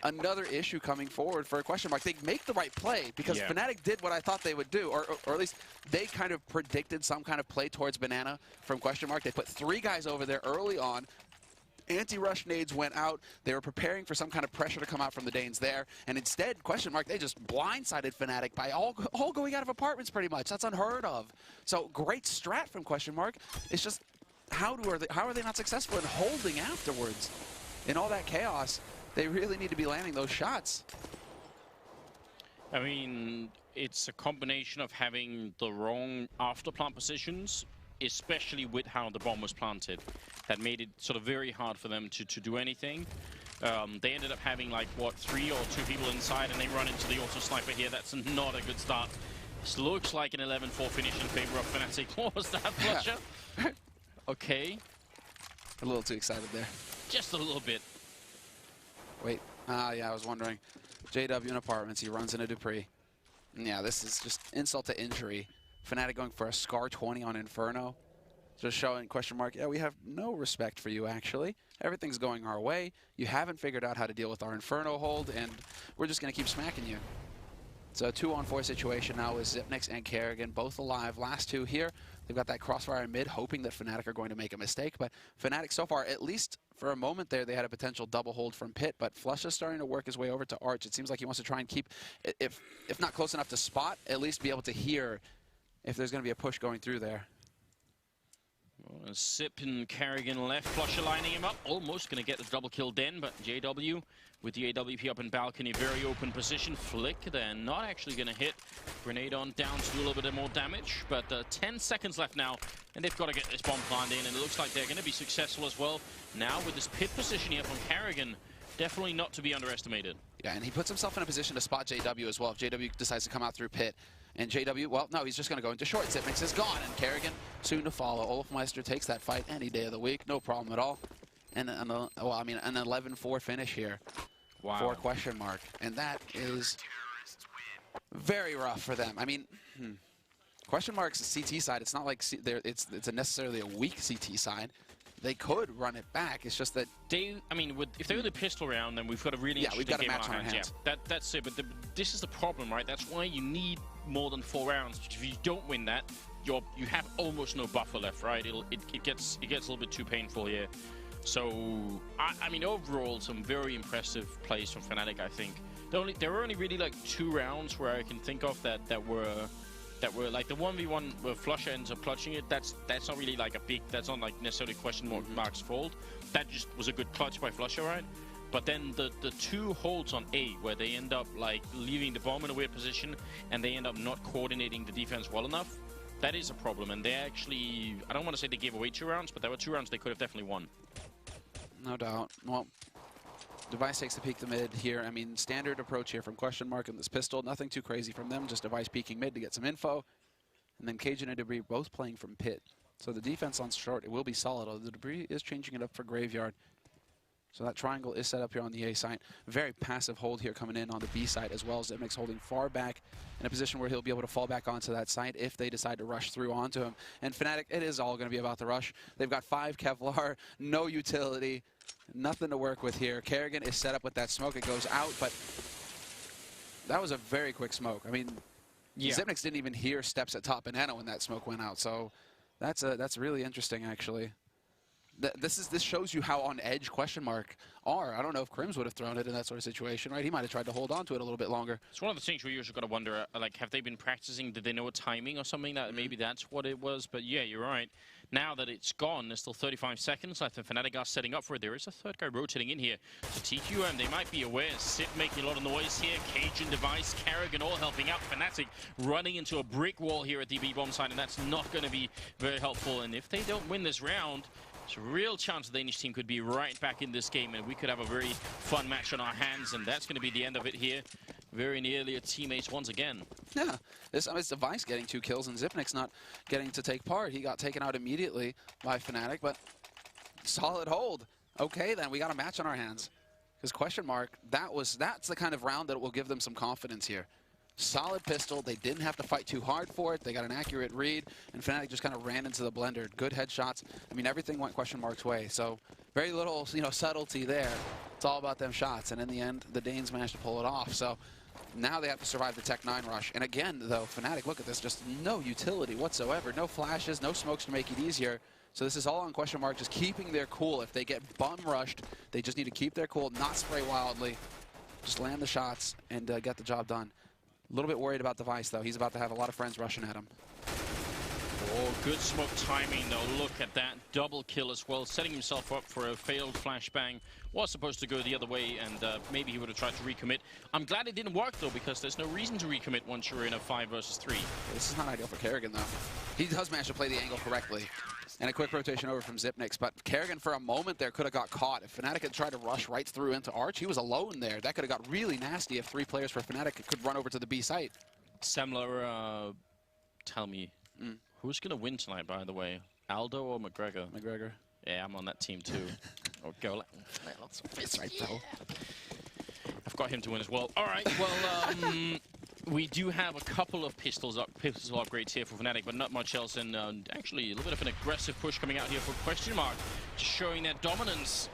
Another issue coming forward for a question mark. They make the right play because FNATIC did what I thought they would do, or at least they kind of predicted some kind of play towards Banana from question mark. They put 3 guys over there early on. Anti-rush nades went out. They were preparing for some kind of pressure to come out from the Danes there, and instead, question mark, they just blindsided FNATIC by all going out of apartments pretty much. That's unheard of. So great strat from question mark. It's just how are they not successful in holding afterwards in all that chaos? They really need to be landing those shots. I mean, it's a combination of having the wrong after-plant positions, especially with how the bomb was planted. That made it sort of very hard for them to do anything. They ended up having, like, what, 3 or 2 people inside, and they run into the auto-sniper here. That's not a good start. This looks like an 11-4 finish in favor of FNATIC. What was that, Flusher? Yeah. Okay. A little too excited there. Just a little bit. Wait, yeah, I was wondering. JW in apartments, he runs into Dupree. Yeah, this is just insult to injury. FNATIC going for a Scar 20 on Inferno. Just showing question mark, yeah, we have no respect for you, actually. Everything's going our way. You haven't figured out how to deal with our Inferno hold, and we're just going to keep smacking you. It's a 2-on-4 situation now with Xyp9x and Kerrigan, both alive. Last 2 here. They've got that crossfire in mid, hoping that FNATIC are going to make a mistake. But FNATIC so far, at least for a moment there, they had a potential double hold from Pit. But Flush is starting to work his way over to Arch. It seems like he wants to try and keep, if not close enough to spot, at least be able to hear if there's going to be a push going through there. Well, Sip and Kerrigan left. Flusher lining him up. Almost going to get the double kill Den, but JW with the AWP up in balcony. Very open position. Flick, they're not actually going to hit. Grenade on down to do a little bit more damage, but 10 seconds left now, and they've got to get this bomb planted in, and it looks like they're going to be successful as well. Now with this pit position here from Kerrigan, definitely not to be underestimated. Yeah, and he puts himself in a position to spot JW as well if JW decides to come out through pit. And JW, well, no, he's just going to go into short. Xyp9x is gone, and Kerrigan soon to follow. Olafmeister takes that fight any day of the week, no problem at all. And well, I mean, an 11-4 finish here. Wow. For question mark, and that is very rough for them. I mean, question mark's CT side. It's not like it's a necessarily a weak CT side. They could run it back. It's just that I mean, if they were the pistol round, then we've got a really interesting we've got a game match on our hands. Yeah, that's it. But this is the problem, right? That's why you need more than 4 rounds. If you don't win that, you have almost no buffer left, right? It gets a little bit too painful here. So I mean, overall, some very impressive plays from FNATIC. I think there were only really like 2 rounds where I can think of that were like the 1v1 where Flusher ends up clutching it. That's not really like a big. That's not like necessarily question mark's fault. That just was a good clutch by Flusher, right? But then the 2 holds on A where they end up like leaving the bomb in a weird position and they end up not coordinating the defense well enough. That is a problem, and they actually, I don't want to say they gave away 2 rounds, but there were 2 rounds they could have definitely won. No doubt. Well, Device takes the peek to mid here. I mean, standard approach here from question mark and this pistol. Nothing too crazy from them. Just Device peeking mid to get some info. And then Cajun and Debris both playing from pit. So the defense on short, it will be solid. Although the Debris is changing it up for Graveyard. So that triangle is set up here on the A side. Very passive hold here coming in on the B side as well. Xyp9x holding far back in a position where he'll be able to fall back onto that side if they decide to rush through onto him. And FNATIC, it is all going to be about the rush. They've got 5 Kevlar, no utility, nothing to work with here. Kerrigan is set up with that smoke. It goes out, but that was a very quick smoke. I mean, Xyp9x didn't even hear steps at top banana when that smoke went out. So that's really interesting, actually. This shows you how on edge question mark are. I don't know if Crims would have thrown it in that sort of situation, right? He might have tried to hold on to it a little bit longer. It's one of the things where you usually got to wonder, like, have they been practicing? Did they know a timing or something? That maybe that's what it was. But yeah, you're right. Now that it's gone, there's still 35 seconds left, and FNATIC are setting up for it. There is a 3rd guy rotating in here. So TQM, they might be aware. Sip making a lot of noise here. Cajun, Device, Kerrigan all helping out. FNATIC running into a brick wall here at the B bomb side, and that's not going to be very helpful. And if they don't win this round, there's a real chance the Danish team could be right back in this game, and we could have a very fun match on our hands, and that's going to be the end of it here. Very nearly a teammates once again. Yeah, it's Device getting 2 kills, and Xyp9x not getting to take part. He got taken out immediately by FNATIC, but solid hold. Okay, then we got a match on our hands. Because question mark, that's the kind of round that will give them some confidence here. Solid pistol. They didn't have to fight too hard for it. They got an accurate read, and FNATIC just kind of ran into the blender. Good headshots. I mean, everything went question mark's way. So very little, subtlety there. It's all about them shots. And in the end, the Danes managed to pull it off. So now they have to survive the Tech 9 rush. And again, though, FNATIC, look at this. Just no utility whatsoever. No flashes, no smokes to make it easier. So this is all on question mark, just keeping their cool. If they get bum rushed, they just need to keep their cool, not spray wildly. Just land the shots and get the job done. A little bit worried about Device, though. He's about to have a lot of friends rushing at him. Oh, good smoke timing, though. Look at that. Double kill as well, setting himself up for a failed flashbang. Was supposed to go the other way, and maybe he would have tried to recommit. I'm glad it didn't work, though, because there's no reason to recommit once you're in a 5 versus 3. This is not ideal for Kerrigan, though. He does manage to play the angle correctly. And a quick rotation over from Zipnix, but Kerrigan for a moment there could have got caught. If FNATIC had tried to rush right through into Arch, he was alone there. That could have got really nasty if 3 players for FNATIC could run over to the B site. Semler, tell me, who's going to win tonight, by the way? Aldo or McGregor? McGregor. Yeah, I'm on that team too. Oh, go. It's right, though. I've got him to win as well. All right, well, we do have a couple of pistol upgrades here for FNATIC, but not much else. And actually, a little bit of an aggressive push coming out here for question mark, just showing their dominance,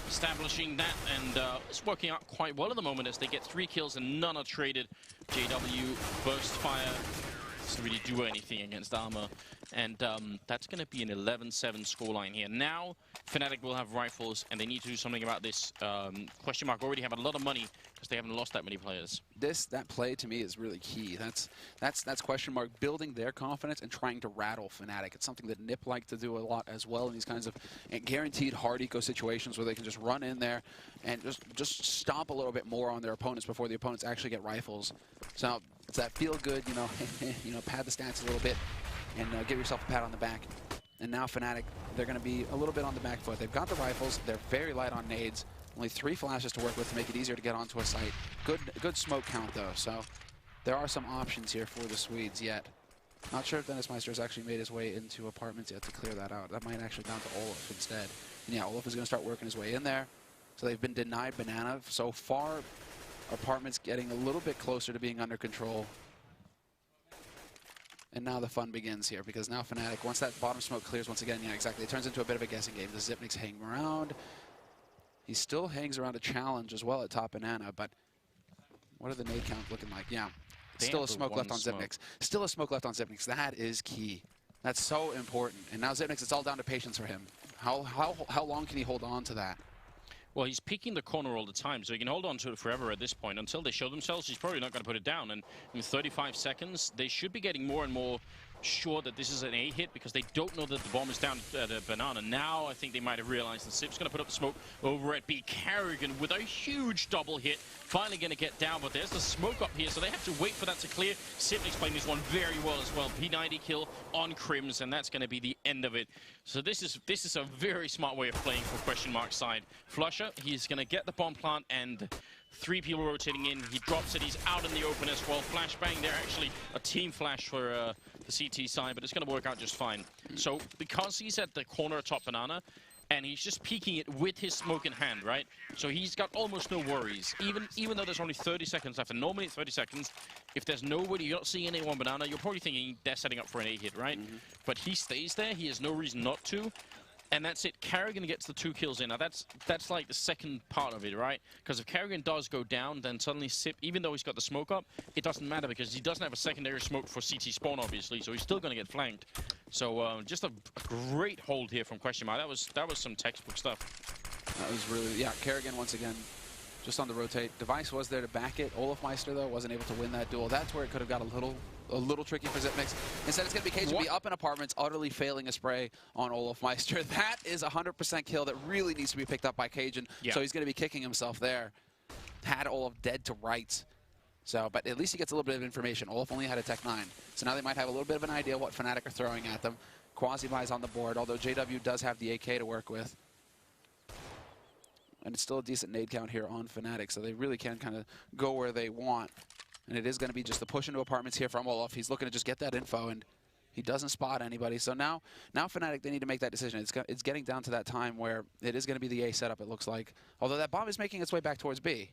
establishing that, and it's working out quite well at the moment as they get 3 kills and none are traded. JW burst fire doesn't really do anything against Armor, and that's going to be an 11-7 scoreline here. Now, FNATIC will have rifles, and they need to do something about this. Question mark already have a lot of money because they haven't lost that many players. That play to me is really key. That's question mark building their confidence and trying to rattle FNATIC. It's something that Nip like to do a lot as well in these kinds of guaranteed hard eco situations where they can just run in there and just stomp a little bit more on their opponents before the opponents actually get rifles. So it's that feel good, pad the stats a little bit and give yourself a pat on the back. And now FNATIC, they're going to be a little bit on the back foot. They've got the rifles. They're very light on nades. Only 3 flashes to work with to make it easier to get onto a site. Good smoke count, though. So there are some options here for the Swedes yet. Not sure if Dennis Meister has actually made his way into apartments yet to clear that out. That might actually down to Olaf instead. And yeah, Olaf is going to start working his way in there. So they've been denied Banana. So far, apartments getting a little bit closer to being under control. And now the fun begins here, because now FNATIC, once that bottom smoke clears once again, yeah, exactly, it turns into a bit of a guessing game. Does Zipnix hang around? He still hangs around a challenge as well at top Banana, but what are the nade counts looking like? Yeah, still a smoke left on Zipnix. Still a smoke left on Zipnix. That is key. That's so important. And now Zipnix, it's all down to patience for him. How long can he hold on to that? Well, he's peeking the corner all the time, so he can hold on to it forever at this point. Until they show themselves, he's probably not going to put it down. And in 35 seconds, they should be getting more and more sure that this is an A hit because they don't know that the bomb is down at a Banana. Now I think they might have realized that Sip's going to put up the smoke over at B. Kerrigan with a huge double hit. Finally going to get down, but there's the smoke up here, so they have to wait for that to clear. Zipnix playing this one very well as well. P90 kill on Crims, and that's going to be the end of it. So this is a very smart way of playing for question mark side. Flusher, he's going to get the bomb plant and 3 people rotating in. He drops it. He's out in the open as well. Flashbang. They're actually a team flash for the CT side, but it's going to work out just fine. So because he's at the corner top Banana, and he's just peeking it with his smoke in hand, right? So he's got almost no worries. Even though there's only 30 seconds left, and normally it's 30 seconds, if there's nobody, you're not seeing anyone Banana, you're probably thinking they're setting up for an A hit, right? But he stays there. He has no reason not to. And that's it. Kerrigan gets the 2 kills in. Now, that's like the second part of it, right? Because if Kerrigan does go down, then suddenly Sip, even though he's got the smoke up, it doesn't matter because he doesn't have a secondary smoke for CT spawn, obviously, so he's still going to get flanked. So just a great hold here from question mark. That was some textbook stuff. That was really, yeah, Kerrigan once again just on the rotate. Device was there to back it. Olaf Meister, though, wasn't able to win that duel. That's where it could have got a little tricky for Zipnix. Instead, it's going to be KGB up in apartments, utterly failing a spray on Olaf Meister. That is a 100% kill that really needs to be picked up by Cajun. Yeah. So he's going to be kicking himself there. Had Olaf dead to rights. So, but at least he gets a little bit of information. Olaf only had a Tech 9. So now they might have a little bit of an idea what FNATIC are throwing at them. Quasi-Buy's on the board, although JW does have the AK to work with. And it's still a decent nade count here on FNATIC, so they really can kind of go where they want. And it is going to be just the push into apartments here from Olaf. He's looking to just get that info, and He doesn't spot anybody. So now FNATIC, they need to make that decision. It's getting down to that time where it is going to be the A setup, it looks like. Although that bomb is making its way back towards B.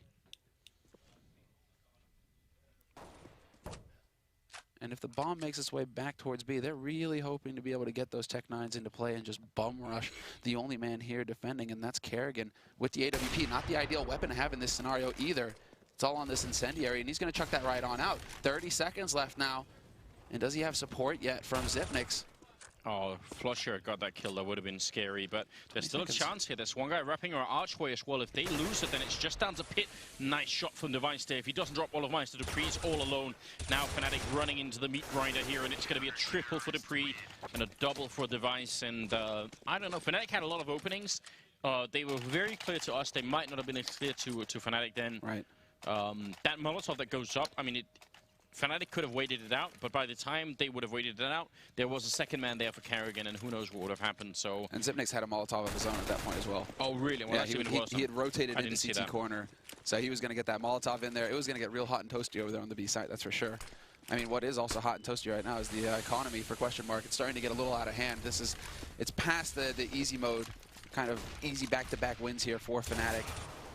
And if the bomb makes its way back towards B, they're really hoping to be able to get those Tech-9s into play and just bum rush the only man here defending, and that's Kerrigan with the AWP. Not the ideal weapon to have in this scenario either. It's all on this incendiary, and he's going to chuck that right on out. 30 seconds left now. And does he have support yet from Xyp9x? Oh, Flusher got that kill. That would have been scary, but there's still a chance here. There's one guy wrapping our archway as well. If they lose it, then it's just down to Pit. Nice shot from Device there. If he doesn't drop all of Meister, Dupree's all alone. Now FNATIC running into the meat grinder here, and it's going to be a triple for Dupree and a double for Device. And I don't know, FNATIC had a lot of openings. They were very clear to us. They might not have been as clear to FNATIC then. Right. That Molotov that goes up, I mean, FNATIC could have waited it out, but by the time they would have waited it out, there was a second man there for Kerrigan, and who knows what would have happened. So. And Xyp9x had a Molotov of his own at that point as well. Oh, really? Well, yeah, he had rotated into CT corner, so he was going to get that Molotov in there. It was going to get real hot and toasty over there on the B site, that's for sure. I mean, what is also hot and toasty right now is the economy for question mark. It's starting to get a little out of hand. It's past the easy mode, kind of easy back-to-back wins here for FNATIC.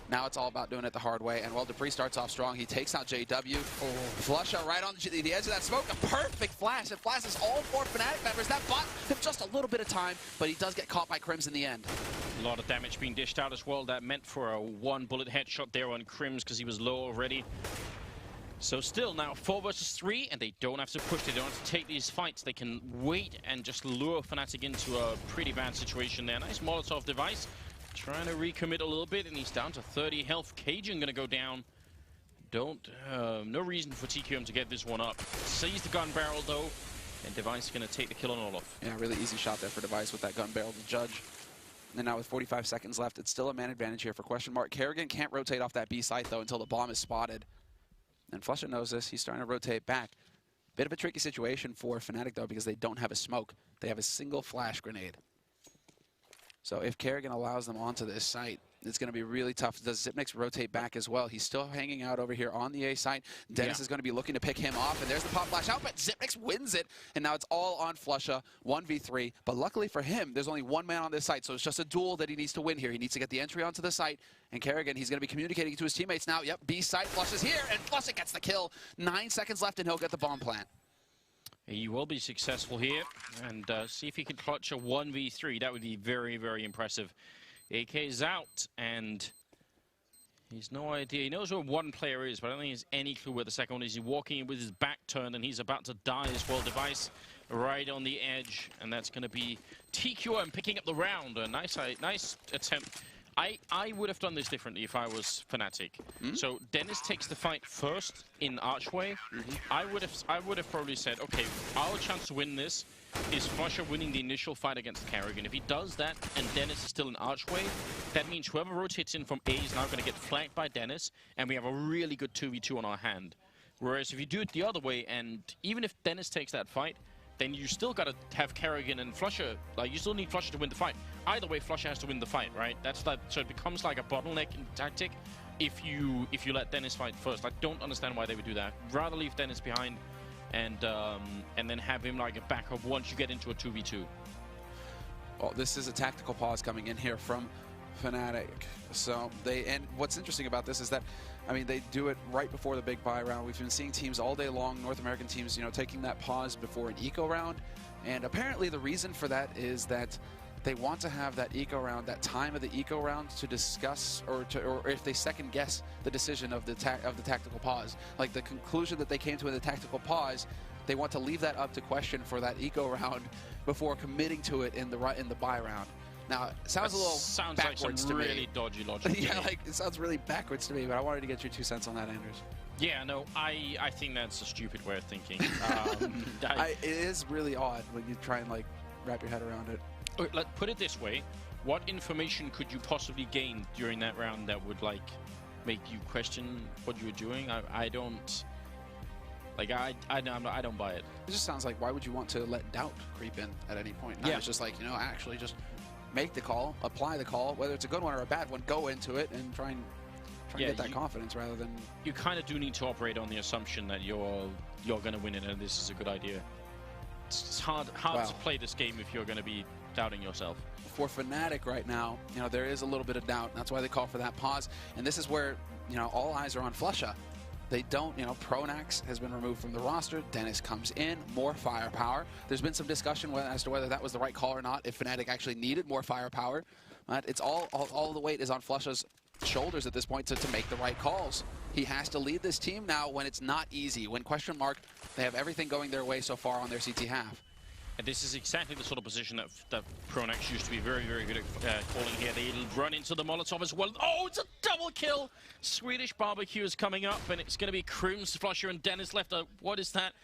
Now it's all about doing it the hard way. And while Dupree starts off strong, he takes out JW. Flush out right on the edge of that smoke. A perfect flash. It flashes all 4 FNATIC members. That bot took just a little bit of time, but he does get caught by Crims in the end. A lot of damage being dished out as well. That meant for a 1-bullet headshot there on Crims because he was low already. So still now 4 versus 3, and they don't have to push. They don't have to take these fights. They can wait and just lure FNATIC into a pretty bad situation there. Nice Molotov Device. Trying to recommit a little bit, and he's down to 30 health. Cajun gonna go down. No reason for TQM to get this one up. Sees the gun barrel though, and Device gonna take the kill on Olof. Yeah, really easy shot there for Device with that gun barrel to judge. And now with 45 seconds left, it's still a man advantage here for question mark. Kerrigan can't rotate off that B site though until the bomb is spotted. And Flusher knows this. He's starting to rotate back. Bit of a tricky situation for FNATIC though, because they don't have a smoke. They have a single flash grenade. So if Kerrigan allows them onto this site, it's going to be really tough. Does Xyp9x rotate back as well? He's still hanging out over here on the A site. Dennis is going to be looking to pick him off, and there's the pop flash out, but Xyp9x wins it, and now it's all on Flusha, 1v3. But luckily for him, there's only one man on this site, so it's just a duel that he needs to win here. He needs to get the entry onto the site, and Kerrigan, he's going to be communicating to his teammates now. Yep, B site, Flusha's here, and Flusha gets the kill. 9 seconds left, and he'll get the bomb plant. He will be successful here, and see if he can clutch a 1v3. That would be very, very impressive. AK is out, and he's no idea. He knows where one player is, but I don't think he has any clue where the second one is. He's walking in with his back turned, and he's about to die as well. Device right on the edge, and that's going to be TQM picking up the round. A nice attempt. I would have done this differently if I was FNATIC. So Dennis takes the fight first in Archway. I would have probably said, okay, our chance to win this is Flusher winning the initial fight against Kerrigan. If he does that and Dennis is still in Archway, that means whoever rotates in from A is now going to get flanked by Dennis, and we have a really good 2v2 on our hand. Whereas if you do it the other way, and even if Dennis takes that fight, then you still got to have Kerrigan and Flusher. Like, you still need Flusher to win the fight. Either way, Flusher has to win the fight, right? That's that. So it becomes like a bottleneck in tactic if you let Dennis fight first. I don't understand why they would do that. Rather leave Dennis behind and then have him like a backup once you get into a 2v2. Well, this is a tactical pause coming in here from FNATIC. So and what's interesting about this is that, I mean, they do it right before the big buy round. We've been seeing teams all day long, North American teams, you know, taking that pause before an eco round. And apparently the reason for that is that they want to have that eco round, that time of the eco round, to discuss or if they second guess the decision of the tactical pause. Like the conclusion that they came to in the tactical pause, they want to leave that up to question for that eco round before committing to it in the buy round. Now, it sounds a little backwards like some to really me. dodgy logic. Yeah, like it sounds really backwards to me, but I wanted to get your 2 cents on that, Anders. Yeah, no, I think that's a stupid way of thinking. It is really odd when you try and like wrap your head around it. Okay, let's put it this way: what information could you possibly gain during that round that would like make you question what you were doing? I don't. Like, I don't buy it. It just sounds like, why would you want to let doubt creep in at any point? Yeah. It's just like, you know, actually just make the call, apply the call, whether it's a good one or a bad one, go into it and try and get that confidence rather than... You kind of do need to operate on the assumption that you're going to win it and this is a good idea. It's hard to play this game if you're going to be doubting yourself. For FNATIC right now, you know, there is a little bit of doubt. That's why they call for that pause. And this is where, you know, all eyes are on Flusha. They don't, you know, Pronax has been removed from the roster. Dennis comes in, more firepower. There's been some discussion as to whether that was the right call or not, if FNATIC actually needed more firepower. It's all the weight is on Flusha's shoulders at this point to make the right calls. He has to lead this team now when it's not easy. When question mark, they have everything going their way so far on their CT half. And this is exactly the sort of position that Pronax used to be very, very good at calling here. They run into the Molotov as well. Oh, it's a double kill! Swedish Barbecue is coming up, and it's going to be Krims, Flusha, and Dennis left. What is that?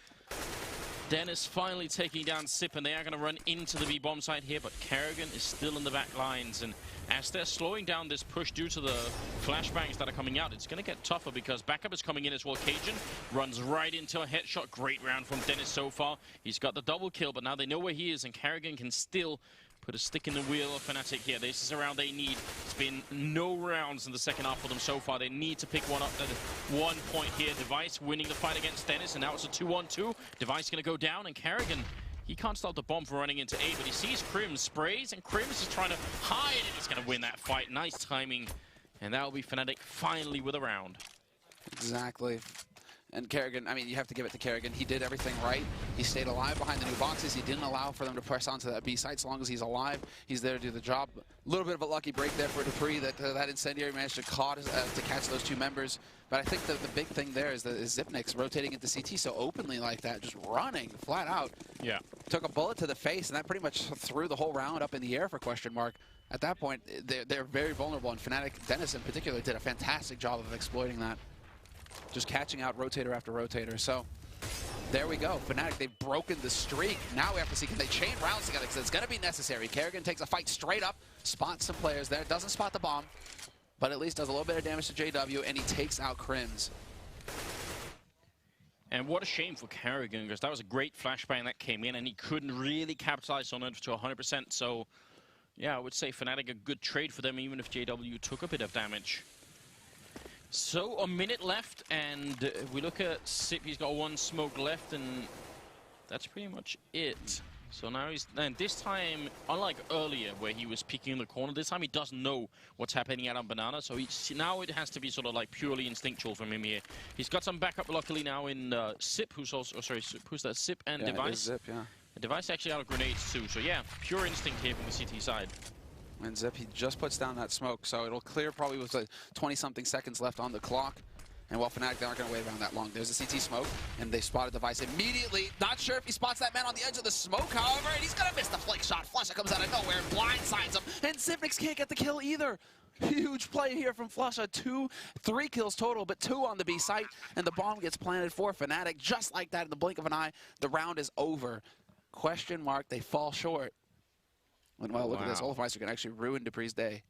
Dennis finally taking down Sip, and they are going to run into the B-bomb site here, but Kerrigan is still in the back lines, and as they're slowing down this push due to the flashbangs that are coming out, it's going to get tougher because backup is coming in as well. Cajun runs right into a headshot. Great round from Dennis so far. He's got the double kill, but now they know where he is, and Kerrigan can still put a stick in the wheel of FNATIC here. This is a round they need. It's been no rounds in the second half for them so far. They need to pick one up at 1 point here. Device winning the fight against Dennis, and now it's a 2-on-2. Device going to go down, and Kerrigan, he can't stop the bomb from running into A, but he sees Krims, sprays, and Krims is trying to hide, and he's going to win that fight. Nice timing, and that will be FNATIC finally with a round. Exactly. And Kerrigan, I mean, you have to give it to Kerrigan. He did everything right. He stayed alive behind the new boxes. He didn't allow for them to press onto that B site. As long as he's alive, he's there to do the job. A little bit of a lucky break there for Dupree that that incendiary managed to catch those two members. But I think the big thing there is that Zipnik's rotating into CT so openly like that, just running flat out. Yeah. Took a bullet to the face, and that pretty much threw the whole round up in the air for question mark. At that point, they're very vulnerable, and FNATIC, Dennis in particular, did a fantastic job of exploiting that. Just catching out rotator after rotator. So there we go. FNATIC, they've broken the streak. Now we have to see, can they chain rounds together? Because it's going to be necessary. Kerrigan takes a fight straight up, spots some players there, doesn't spot the bomb, but at least does a little bit of damage to JW, and he takes out Krims. And what a shame for Kerrigan, because that was a great flashbang that came in, and he couldn't really capitalize on it to 100%. So, yeah, I would say FNATIC a good trade for them, even if JW took a bit of damage. So, a minute left, and we look at Sip. He's got one smoke left, and that's pretty much it. So now and this time, unlike earlier where he was peeking in the corner, this time he doesn't know what's happening out on Banana. So now it has to be sort of like purely instinctual from him here. He's got some backup luckily now in Sip, who's also, who's that? Sip and yeah, Device. Zip, yeah. Device actually out of grenades too. So yeah, pure instinct here from the CT side. And Zip, he just puts down that smoke, so it'll clear probably with like 20-something seconds left on the clock. And while FNATIC, they aren't going to wait around that long. There's a CT smoke, and they spot a Device immediately. Not sure if he spots that man on the edge of the smoke, however, and he's going to miss the flick shot. Flusha comes out of nowhere and blindsides him, and Zipnix can't get the kill either. Huge play here from Flusha. 3 kills total, but 2 on the B site, and the bomb gets planted for FNATIC. Just like that, in the blink of an eye, the round is over. Question mark, they fall short. And well, look at this. Olafmeister can actually ruin Dupree's day.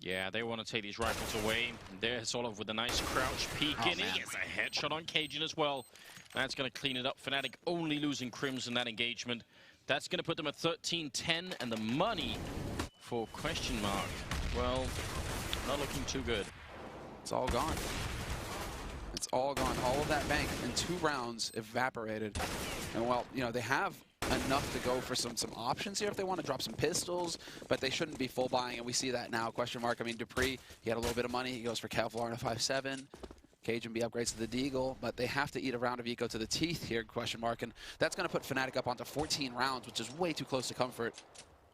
Yeah, they want to take these rifles away. There's Olaf with a nice crouch peek in. He gets a headshot on Cajun as well. That's going to clean it up. FNATIC only losing Krims in that engagement. That's going to put them at 13-10, and the money for question mark, well, not looking too good. It's all gone. It's all gone. All of that bank in 2 rounds evaporated. And well, you know, they have enough to go for some options here if they want to drop some pistols, but they shouldn't be full buying, and we see that now. Question mark. I mean, Dupree, he had a little bit of money. He goes for Kevlar and a 5.7. Cajun B upgrades to the Deagle, but they have to eat a round of eco to the teeth here, question mark, and that's going to put FNATIC up onto 14 rounds, which is way too close to comfort.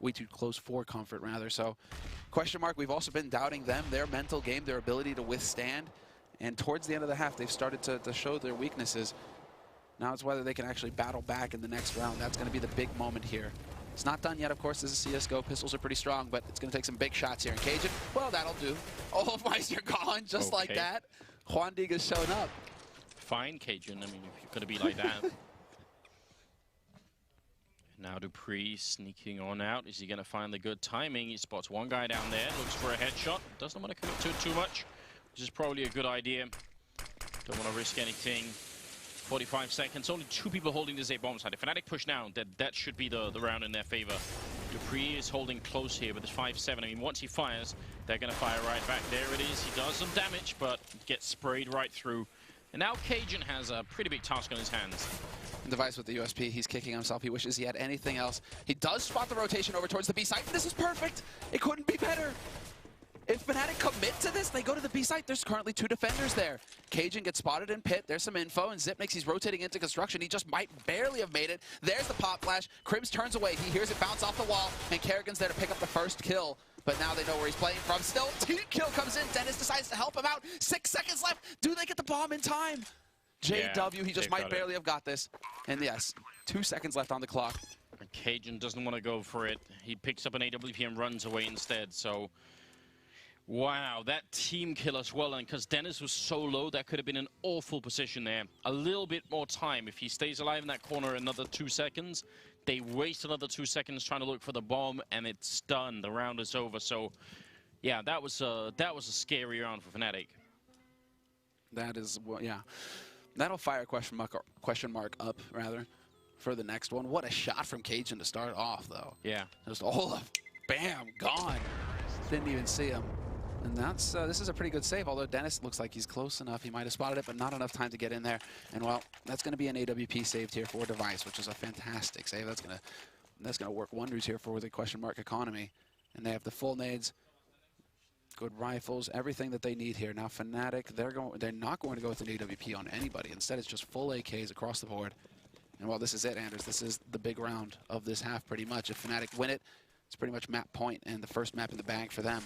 Way too close for comfort, rather. So, question mark, we've also been doubting them, their mental game, their ability to withstand, and towards the end of the half, they've started to show their weaknesses. Now it's whether they can actually battle back in the next round. That's going to be the big moment here. It's not done yet, of course. This is CSGO. Pistols are pretty strong, but it's going to take some big shots here. And Cajun, well, that'll do. Olafmeister gone just like that. Juan Diga's shown up. Fine, Cajun. I mean, if you're going to be like that. Now Dupree sneaking on out. Is he going to find the good timing? He spots one guy down there. Looks for a headshot. Doesn't want to commit to it too much, which is probably a good idea. Don't want to risk anything. 45 seconds. Only 2 people holding this A bomb side. If FNATIC push now, that should be the round in their favor. Dupree is holding close here with his 5.7. I mean, once he fires, they're going to fire right back. There it is. He does some damage, but gets sprayed right through. And now Cajun has a pretty big task on his hands. Device with the USP, he's kicking himself. He wishes he had anything else. He does spot the rotation over towards the B site. This is perfect. It couldn't be better. If FNATIC commit to this, they go to the B site. There's currently 2 defenders there. Cajun gets spotted in pit. There's some info, and Zipnix, he's rotating into construction. He just might barely have made it. There's the pop flash. Crims turns away. He hears it bounce off the wall, and Kerrigan's there to pick up the first kill. But now they know where he's playing from. Still, team kill comes in. Dennis decides to help him out. 6 seconds left. Do they get the bomb in time? JW, he just might barely have got this. And yes, 2 seconds left on the clock. And Cajun doesn't want to go for it. He picks up an AWP and runs away instead. So, wow, that team kill as well. And because Dennis was so low, that could have been an awful position there. A little bit more time. If he stays alive in that corner another 2 seconds, they waste another 2 seconds trying to look for the bomb, and it's done. The round is over. So, yeah, that was a scary round for FNATIC. That is, well, yeah. That'll fire question mark up, rather, for the next one. What a shot from Cajun to start off, though. Yeah. Just all of, bam, gone. Didn't even see him. And that's this is a pretty good save, although Dennis looks like he's close enough. He might have spotted it, but not enough time to get in there. And, well, that's going to be an AWP saved here for Device, which is a fantastic save. That's gonna work wonders here for the question mark economy. And they have the full nades. Good rifles, everything that they need here. Now FNATIC, they're not going to go with an AWP on anybody. Instead, it's just full AKs across the board. And well, this is it, Anders. This is the big round of this half, pretty much. If FNATIC win it, it's pretty much map point and the first map in the bag for them.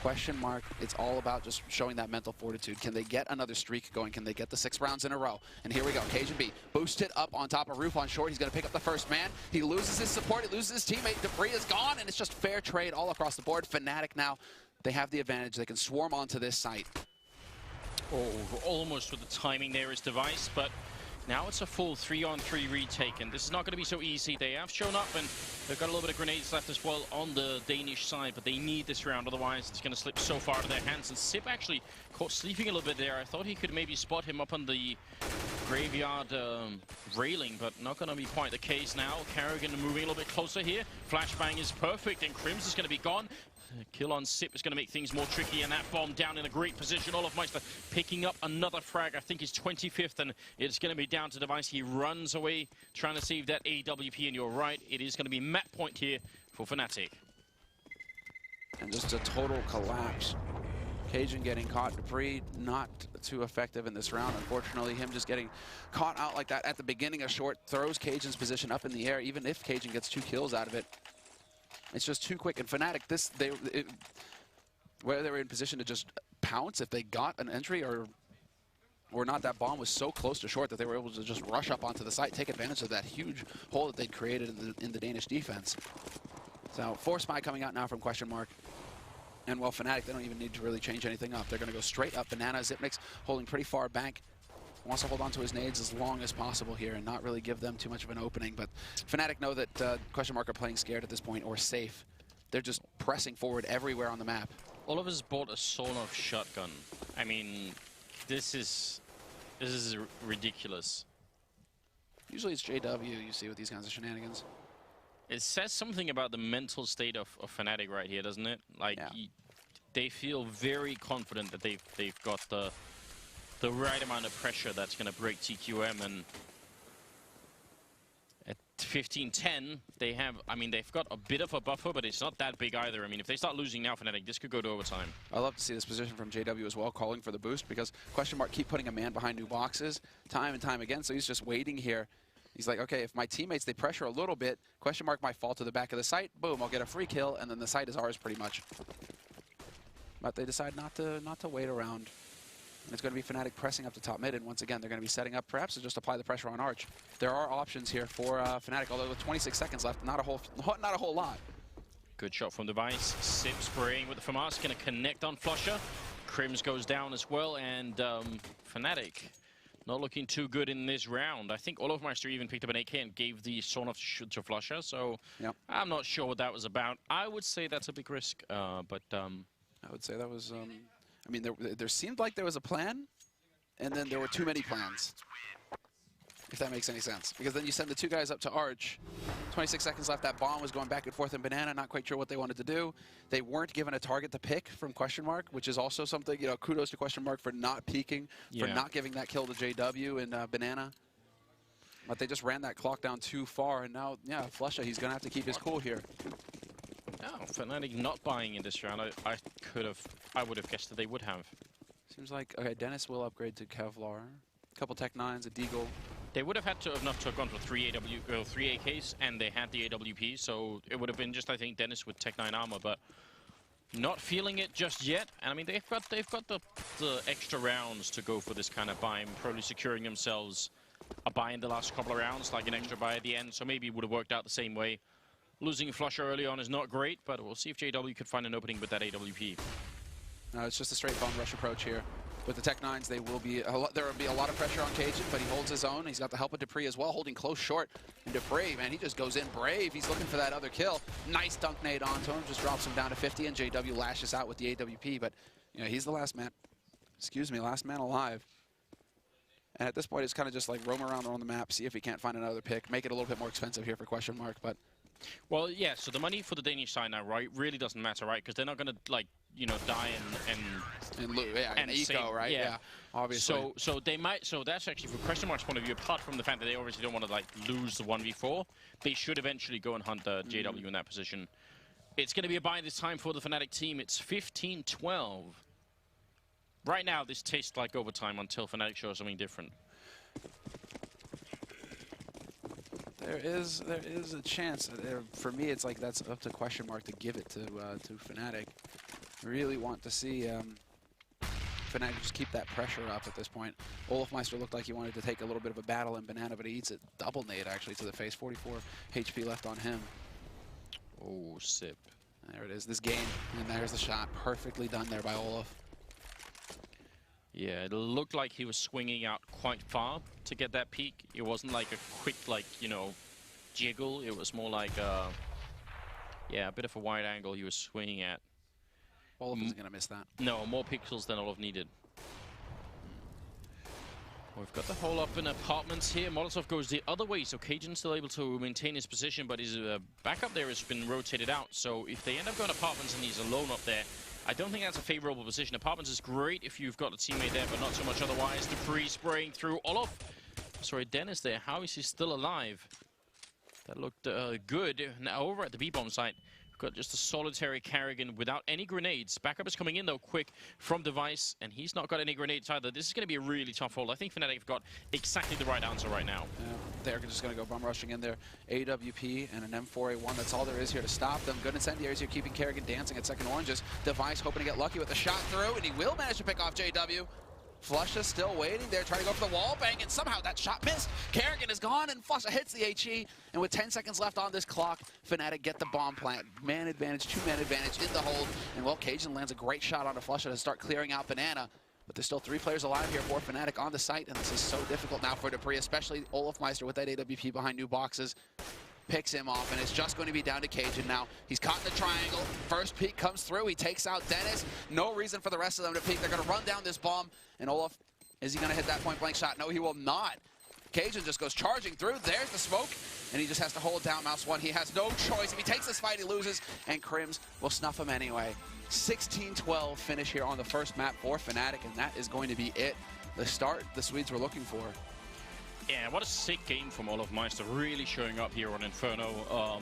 Question mark, it's all about just showing that mental fortitude. Can they get another streak going? Can they get the 6 rounds in a row? And here we go, Cajun B, boosted up on top of roof on short. He's gonna pick up the first man. He loses his support, he loses his teammate. Debris is gone, and it's just fair trade all across the board. FNATIC now, they have the advantage. They can swarm onto this site. Oh, almost with the timing there is Device, but now it's a full 3-on-3 retake, and this is not going to be so easy. They have shown up, and they've got a little bit of grenades left as well on the Danish side, but they need this round, otherwise it's going to slip so far out of their hands. And Sip actually caught sleeping a little bit there. I thought he could maybe spot him up on the graveyard railing, but not going to be quite the case now. Kerrigan moving a little bit closer here. Flashbang is perfect, and Crims is going to be gone. Kill on Sip is going to make things more tricky, and that bomb down in a great position. Olofmeister picking up another frag. I think he's 25th, and it's going to be down to Device. He runs away, trying to save that AWP, and you're right, it is going to be map point here for FNATIC. And just a total collapse. Cajun getting caught. Debris not too effective in this round, unfortunately. Him just getting caught out like that at the beginning of short throws Cajun's position up in the air, even if Cajun gets 2 kills out of it. It's just too quick. And FNATIC, whether they were in position to just pounce if they got an entry or not, that bomb was so close to short that they were able to just rush up onto the site, take advantage of that huge hole that they'd created in the Danish defense. So, Force Spy coming out now from question mark. And, well, FNATIC, they don't even need to really change anything up. They're going to go straight up. Banana, Zipnix holding pretty far back. Wants to hold on to his nades as long as possible here and not really give them too much of an opening. But FNATIC know that question mark are playing scared at this point, or safe. They're just pressing forward everywhere on the map. Oliver's bought a sawn-off shotgun. I mean, this is ridiculous. Usually it's JW you see with these kinds of shenanigans. It says something about the mental state of FNATIC right here, doesn't it? Like, yeah. They feel very confident that they've got the right amount of pressure that's going to break TQM, and at 15-10, they have, I mean, they've got a bit of a buffer, but it's not that big either. I mean, if they start losing now, FNATIC, this could go to overtime. I love to see this position from JW as well, calling for the boost, because question mark keep putting a man behind new boxes time and time again, so he's just waiting here. He's like, okay, if my teammates, they pressure a little bit, question mark might fall to the back of the site, boom, I'll get a free kill, and then the site is ours pretty much. But they decide not to wait around. And it's going to be FNATIC pressing up to top mid, and once again, they're going to be setting up perhaps to just apply the pressure on Arch. There are options here for FNATIC, although with 26 seconds left, not a whole lot. Good shot from Device. Sip spraying with the FAMAS, going to connect on Flusher. Crims goes down as well, and FNATIC not looking too good in this round. I think Olofmeister even picked up an AK and gave the sawn-off to Flusher, so yep. I'm not sure what that was about. I would say that's a big risk, but... I would say that was... I mean, there seemed like there was a plan, and then there were too many plans. if that makes any sense. Because then you send the 2 guys up to Arch. 26 seconds left. That bomb was going back and forth in Banana. Not quite sure what they wanted to do. They weren't given a target to pick from Question Mark, which is also something, you know, kudos to Question Mark for not peeking, for not giving that kill to JW and Banana. But they just ran that clock down too far, and now, yeah, Flusha, he's going to have to keep his cool here. Oh, FNATIC not buying in this round. I would have guessed that they would have. Seems like, okay, Dennis will upgrade to Kevlar. A couple Tech 9s, a Deagle. They would have had to have not to have gone for 3 AKs, and they had the AWP, so it would have been just, I think, Dennis with Tech 9 armor, but not feeling it just yet. And I mean, they've got the extra rounds to go for this kind of buy, probably securing themselves a buy in the last couple of rounds, like an extra buy at the end, so maybe it would have worked out the same way. Losing Flusha early on is not great, but we'll see if JW could find an opening with that AWP. No, it's just a straight bomb rush approach here. With the Tech 9s, there will be a lot of pressure on Cajun, but he holds his own. He's got the help of Dupree as well, holding close short. And Dupree, man, he just goes in brave. He's looking for that other kill. Nice dunk nade onto him, just drops him down to 50, and JW lashes out with the AWP. But, you know, he's the last man, last man alive. And at this point, it's kind of just like roam around on the map, see if he can't find another pick, make it a little bit more expensive here for Question Mark. But well, yeah, so the money for the Danish side now, right, really doesn't matter, right? Because they're not going to, like, you know, die and eco, right? Yeah, obviously. So they might. So that's actually, from Question Mark's point of view, apart from the fact that they obviously don't want to, like, lose the 1v4, they should eventually go and hunt JW in that position. It's going to be a buy this time for the FNATIC team. It's 15-12. Right now, this tastes like overtime until FNATIC shows something different. There is a chance. For me, it's like that's up to Question Mark to give it to FNATIC. Really want to see FNATIC just keep that pressure up at this point. Olofmeister looked like he wanted to take a little bit of a battle in Banana, but he eats it. Double nade, actually, to the face. 44 HP left on him. Oh, sip. There it is, this game. And there's the shot. Perfectly done there by Olof. Yeah, it looked like he was swinging out quite far to get that peak. It wasn't like a quick, like, you know, jiggle. It was more like yeah, a bit of a wide angle he was swinging at. Olof isn't going to miss that. No, more pixels than Olof needed. We've got the hole up in apartments here. Molotov goes the other way, so Cajun's still able to maintain his position, but his backup there has been rotated out. So if they end up going apartments and he's alone up there, I don't think that's a favorable position. Apartments is great if you've got a teammate there, but not so much otherwise. Dupree spraying through Olof. Sorry, Dennis there. How is he still alive? That looked good. Now over at the B-bomb site, we've got just a solitary Carrigan without any grenades. Backup is coming in, though, quick from Device, and he's not got any grenades either. This is going to be a really tough hold. I think FNATIC have got exactly the right answer right now. Yeah, they're just going to go bum rushing in there. AWP and an M4A1. That's all there is here to stop them. Good incendiaries here, keeping Carrigan dancing at second oranges. Device hoping to get lucky with a shot through, and he will manage to pick off JW. Flusha still waiting there, trying to go for the wall bang, and somehow that shot missed. Kerrigan is gone, and Flusha hits the HE. And with 10 seconds left on this clock, FNATIC get the bomb plant. Man advantage, two-man advantage in the hold. And well, Cajun lands a great shot onto Flusha to start clearing out Banana. But there's still 3 players alive here for FNATIC on the site, and this is so difficult now for Dupree, especially Olofmeister with that AWP behind new boxes. Picks him off, and it's just going to be down to Cajun now. He's caught in the triangle. First peek comes through. He takes out Dennis. No reason for the rest of them to peek. They're going to run down this bomb, and Olof, is he going to hit that point-blank shot? No, he will not. Cajun just goes charging through. There's the smoke, and he just has to hold down Mouse 1. He has no choice. If he takes this fight, he loses, and Crims will snuff him anyway. 16-12 finish here on the first map for FNATIC, and that is going to be it. The start the Swedes were looking for. Yeah, what a sick game from Olofmeister, really showing up here on Inferno.